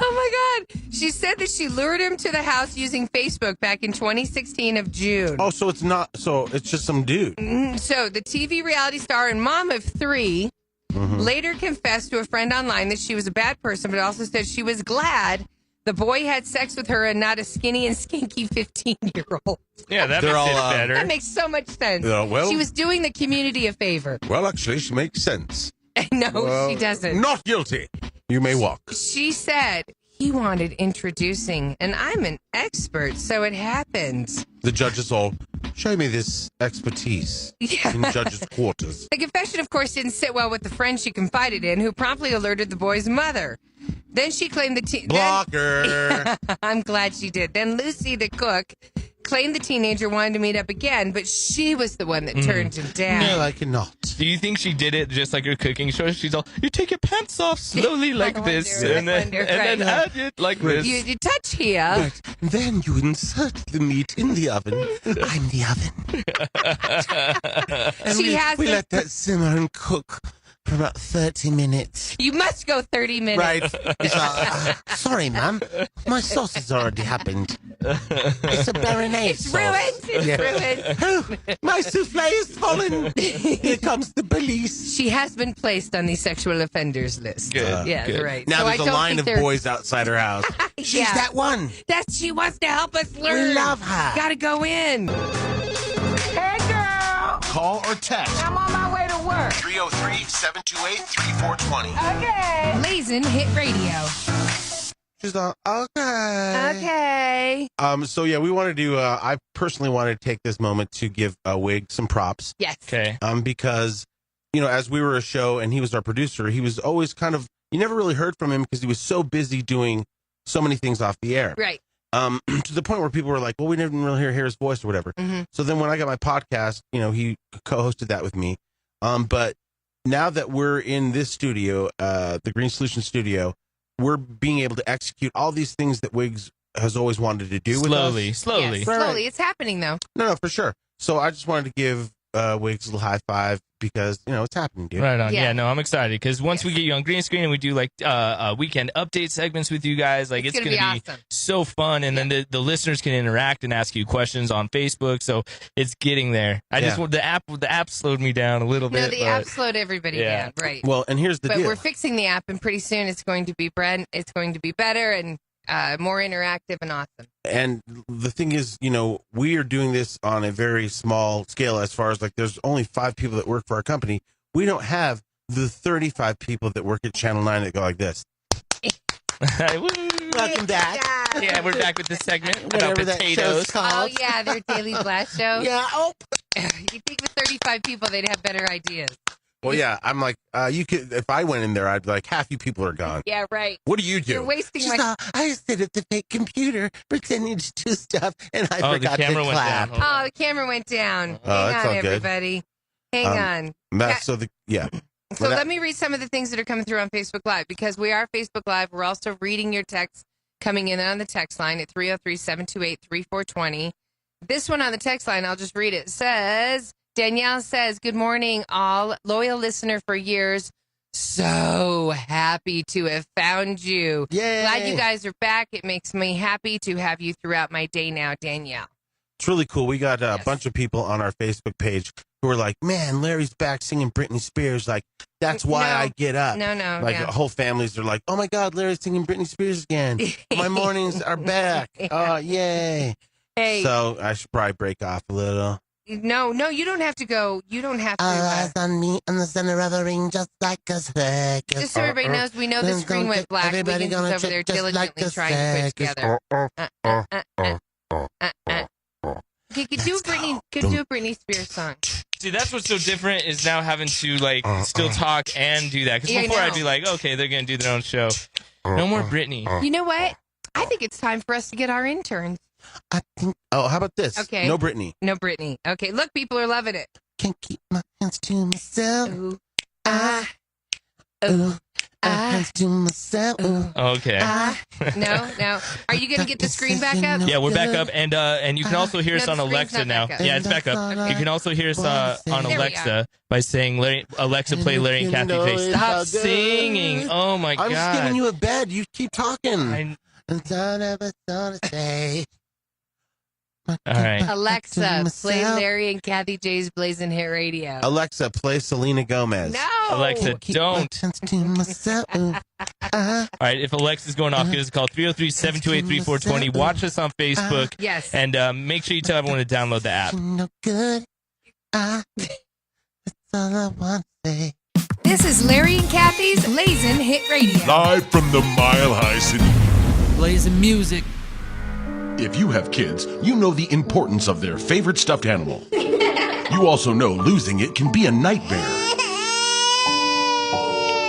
Oh, my God. She said that she lured him to the house using Facebook back in 2016 of June. Oh, so it's just some dude. So the TV reality star and mom of 3 later confessed to a friend online that she was a bad person, but also said she was glad the boy had sex with her and not a skinny and skinky 15-year-old. Yeah, that makes it better. That makes so much sense. Well, she was doing the community a favor. Well, actually, she makes sense. No, she doesn't. Not guilty. You may walk. She said he wanted introducing, and I'm an expert, so it happens. The judges all, show me this expertise in judges' quarters. The confession, of course, didn't sit well with the friend she confided in, who promptly alerted the boy's mother. Then she claimed the Blocker. I'm glad she did. Then Lucy, the cook, claimed the teenager wanted to meet up again, but she was the one that turned him down. No, I cannot. Do you think she did it just like her cooking show? She's all, you take your pants off slowly like this, and then add it like this. You touch here. Right. Then you insert the meat in the oven. I'm the oven. And we let that simmer and cook for about 30 minutes. You must go 30 minutes. Right. It's sorry, ma'am. My sauce has already happened. It's a Baronese It's sauce. ruined. It's ruined. Oh, my souffle is fallen. Here comes the police. She has been placed on the sexual offenders list. Good. Yeah, good. right. Now So there's I a don't line of think they're- boys outside her house. She's Yeah. that one. She wants to help us learn. We love her. Gotta go in. Hey, girl. Call or text I'm on my way to work. 303-728-3420. Okay. Blazing Hit Radio. She's like, okay. Okay. So yeah, we want to do. I personally want to take this moment to give Wig some props. Yes. Okay. Because as we were a show and he was our producer, he was always kind of. You never really heard from him because he was so busy doing so many things off the air. Right. To the point where people were like, "Well, we didn't really hear his voice or whatever." Mm-hmm. So then when I got my podcast, he co-hosted that with me. But now that we're in this studio, the Green Solution Studio, we're being able to execute all these things that Wiggs has always wanted to do Slowly. Yes, slowly. It's happening, though. No, for sure. So I just wanted to give Wiggs a little high five because, it's happening, dude. Right on. Yeah. Yeah, no, I'm excited because once we get you on green screen and we do like weekend update segments with you guys, like it's going to be awesome. so fun. And then the listeners can interact and ask you questions on Facebook. So it's getting there. The app slowed me down a little bit. No, the app slowed everybody down. Right. Well, and here's the But deal. we're fixing the app, and pretty soon it's going to be it's going to be better and more interactive and awesome. And the thing is, we are doing this on a very small scale as far as like there's only 5 people that work for our company. We don't have the 35 people that work at Channel 9 that go like this. Welcome back. Yeah, we're back with this segment about Whatever that show's potatoes. called. Oh, yeah, their Daily Blast show. Yeah. Oh. You think with 35 people, they'd have better ideas. Well, yeah. I'm like, you could. If I went in there, I'd be like, half you people are gone. Yeah, right. What do you do? You're wasting She's not, I sit at the fake computer pretending to do stuff, and I forgot to clap. Oh, the camera went down. Hang that's on, all good. everybody. Hang on. So let me read some of the things that are coming through on Facebook Live because we are Facebook Live. We're also reading your texts coming in on the text line at 303-728-3420. This one on the text line, I'll just read it. It says, Danielle says, good morning, all. Loyal listener for years. So happy to have found you. Yay. Glad you guys are back. It makes me happy to have you throughout my day now, Danielle. It's really cool. We got a bunch of people on our Facebook page who are like, man, Larry's back singing Britney Spears. Like, that's why I get up. No. Like, whole families are like, oh, my God, Larry's singing Britney Spears again. My mornings are back. Oh, yay. Hey. So I should probably break off a little. No, you don't have to go. You don't have to. Eyes on me in the center of a ring, just like a circus. Just so everybody knows, we know the screen went black. Everybody Wiggins is over there diligently trying to put it together. Okay, could do a Britney Spears song. See, that's what's so different is now having to still talk and do that. Because before I'd be like, okay, they're gonna do their own show. No more Britney. You know what? I think it's time for us to get our interns. I think. Oh, how about this? Okay. No Britney. No Britney. Okay, look, people are loving it. Can't keep my hands to myself. Ooh, hands to myself. Ooh, okay. No. Are you gonna get the screen back up? Yeah, we're back up, and you can also hear us on Alexa now. Yeah, it's back up. Okay. You can also hear us on Alexa by saying, Alexa, play Larry and Kathie Face. Stop singing. Oh my God. I'm just giving you a bed. You keep talking. All right. Alexa, play Larry and Kathy J's Blazing Hit Radio. Alexa, play Selena Gomez. No. Alexa, don't. All right, if Alexa's going off, give us a call, 303-728-3420. Watch us on Facebook. Yes. And make sure you tell everyone to download the app. no good. That's all I want to say. This is Larry and Kathy's Blazing Hit Radio. Live from the Mile High City. Blazing music. If you have kids, you know the importance of their favorite stuffed animal. You also know losing it can be a nightmare.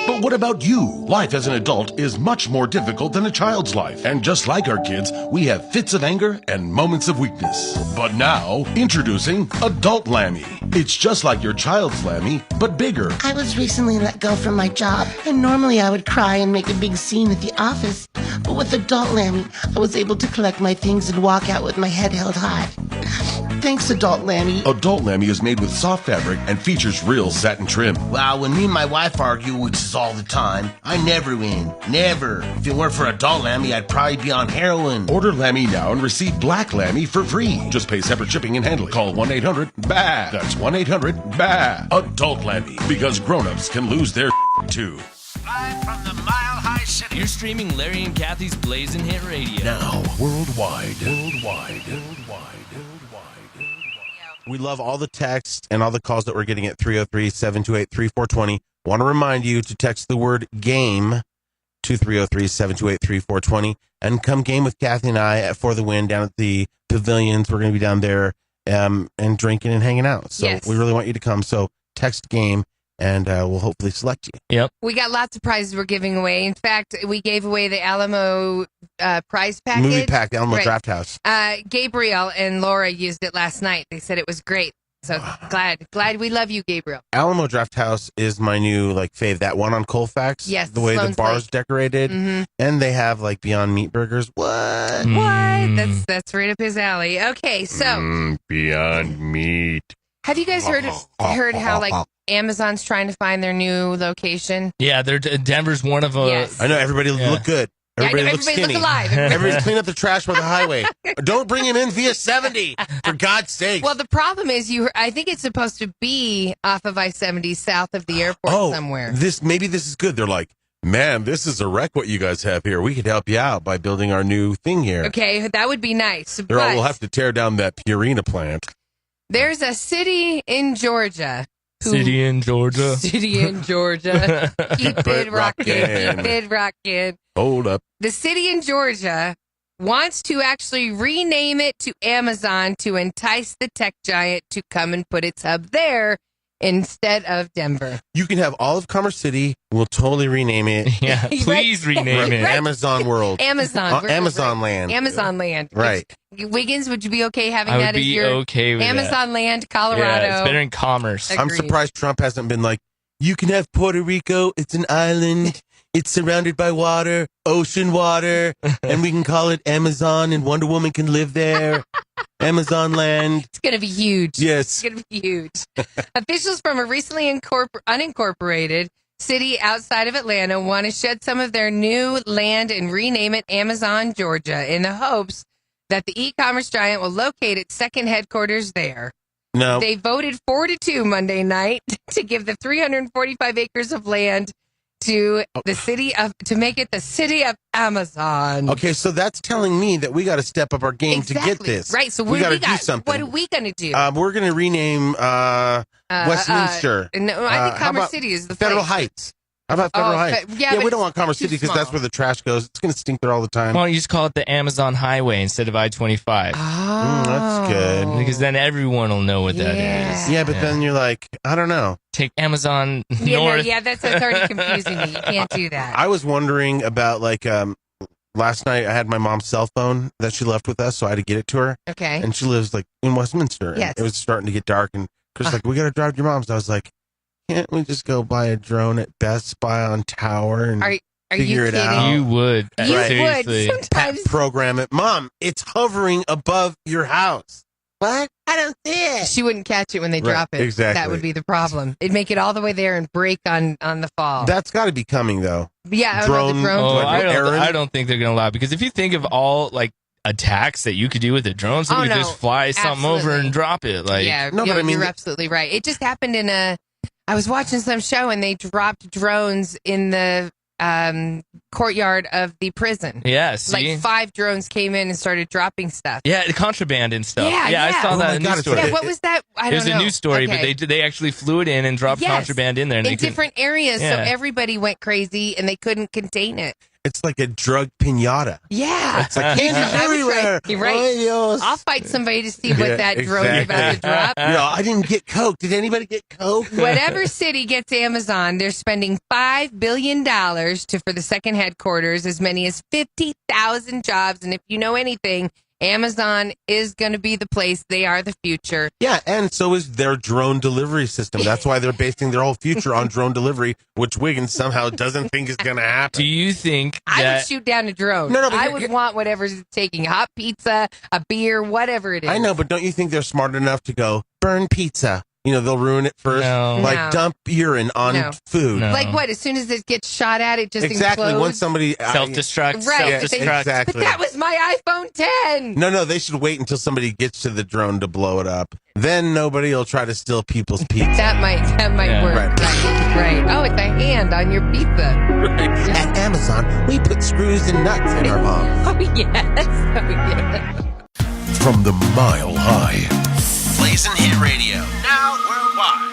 But what about you? Life as an adult is much more difficult than a child's life. And just like our kids, we have fits of anger and moments of weakness. But now, introducing Adult Lammy. It's just like your child's Lammy, but bigger. I was recently let go from my job, and normally I would cry and make a big scene at the office. But with Adult Lammy, I was able to collect my things and walk out with my head held high. Thanks, Adult Lammy. Adult Lammy is made with soft fabric and features real satin trim. Wow, when me and my wife argue, which is all the time, I never win. Never. If it weren't for Adult Lammy, I'd probably be on heroin. Order Lammy now and receive Black Lammy for free. Just pay separate shipping and handling. Call 1-800-BAD. That's 1-800-BAD. Adult Lammy. Because grown-ups can lose their too. Live from the Mile High City. You're streaming Larry and Kathy's Blazing Hit Radio. Now, worldwide. We love all the texts and all the calls that we're getting at 303-728-3420. Want to remind you to text the word game to 303-728-3420 and come game with Kathy and I at For the Win down at the pavilions. We're going to be down there and drinking and hanging out. So we really want you to come. So text game and we'll hopefully select you. Yep. We got lots of prizes we're giving away. In fact, we gave away the Alamo prize package. Movie pack, the Alamo Draft House. Gabriel and Laura used it last night. They said it was great. So glad we love you, Gabriel. Alamo Draft House is my new fave. That one on Colfax. Yes, the way Sloan's the bar's Lake. decorated, and they have Beyond Meat burgers. What? What? That's right up his alley. Okay, so Beyond Meat. have you guys heard how Amazon's trying to find their new location? Yeah, Denver's one of Yes. I know everybody look good. Everybody looks everybody skinny. look alive. Everybody's clean up the trash by the highway. Don't bring him in via 70, for God's sake. Well, the problem is I think it's supposed to be off of I-70 south of the airport somewhere. Maybe this is good. They're like, man, this is a wreck what you guys have here. We could help you out by building our new thing here. Okay, that would be nice. They're all, we'll have to tear down that Purina plant. There's a city in Georgia. City in Georgia. Keep it rocking. Keep it rocking. Hold up. The city in Georgia wants to actually rename it to Amazon to entice the tech giant to come and put its hub there instead of Denver. You can have all of Commerce City. We'll totally rename it. Yeah, please rename it. Amazon World. Amazon. Amazon Land. Amazon Land. Right. Wiggins, would you be okay having I that would as be your okay with Amazon Land, Colorado? Yeah, it's better in commerce. I'm surprised Trump hasn't been like, you can have Puerto Rico. It's an island. It's surrounded by water, ocean water, and we can call it Amazon, and Wonder Woman can live there. Amazon Land. It's going to be huge. Yes. It's going to be huge. Officials from a recently unincorporated city outside of Atlanta want to shed some of their new land and rename it Amazon, Georgia, in the hopes that the e-commerce giant will locate its second headquarters there. No. They voted 4-2 Monday night to give the 345 acres of land to the city of to make it the city of Amazon. Okay, so that's telling me that we got to step up our game to get this. Right. So we got to do what something. are we going to do? We're going to rename Westminster. No, I think Commerce City is the Federal place. Heights. How about Federal Heights? Yeah, we don't want Commerce City because that's where the trash goes. It's going to stink there all the time. Why don't you just call it the Amazon Highway instead of I-25? That's good. Because then everyone will know what that is. Yeah, but then you're like, I don't know. Take Amazon North. That's already confusing me. You can't do that. I was wondering about last night I had my mom's cell phone that she left with us, so I had to get it to her. Okay. And she lives in Westminster. Yes. And it was starting to get dark, and Chris was we got to drive to your mom's. And I was like, can't we just go buy a drone at Best Buy on Tower and figure it out? You would. You Seriously. would. Sometimes. Program it. Mom, it's hovering above your house. What? I don't see it. She wouldn't catch it when they drop it. Exactly. That would be the problem. It'd make it all the way there and break on the fall. That's got to be coming, though. Yeah. Drone. The drone. I don't think they're going to allow it, because if you think of all attacks that you could do with a drone, somebody could just fly something over and drop it. You're absolutely right. It just happened I was watching some show and they dropped drones in the courtyard of the prison. Yeah, see? 5 drones came in and started dropping stuff. Yeah, the contraband and stuff. Yeah. I saw that in the news story. Yeah, what was that? I don't know. It was a news story, but they actually flew it in and dropped contraband in there. And in different areas, so everybody went crazy and they couldn't contain it. It's like a drug pinata. Yeah. It's like candy's everywhere. You're right. I'll fight somebody to see what that drone is about to drop. I didn't get Coke. Did anybody get Coke? Whatever city gets Amazon, they're spending $5 billion for the second headquarters, as many as 50,000 jobs. And if you know anything, Amazon is going to be the place. They are the future. Yeah, and so is their drone delivery system. That's why they're basing their whole future on drone delivery, which Wiggins somehow doesn't think is going to happen. Do you think I would shoot down a drone. No, but I would want whatever's taking, hot pizza, a beer, whatever it is. I know, but don't you think they're smart enough to go, burn pizza? They'll ruin it first. No. Dump urine on food. No. Like what? As soon as it gets shot at, it just exactly. implodes? Once somebody self-destruct. Right. Exactly. But that was my iPhone 10. No, they should wait until somebody gets to the drone to blow it up. Then nobody will try to steal people's pizza. That might work. Right. Oh, it's a hand on your pizza. Right. At Amazon, we put screws and nuts in our bombs. Oh yes. From the Mile High Blazing Hit Radio. Now worldwide.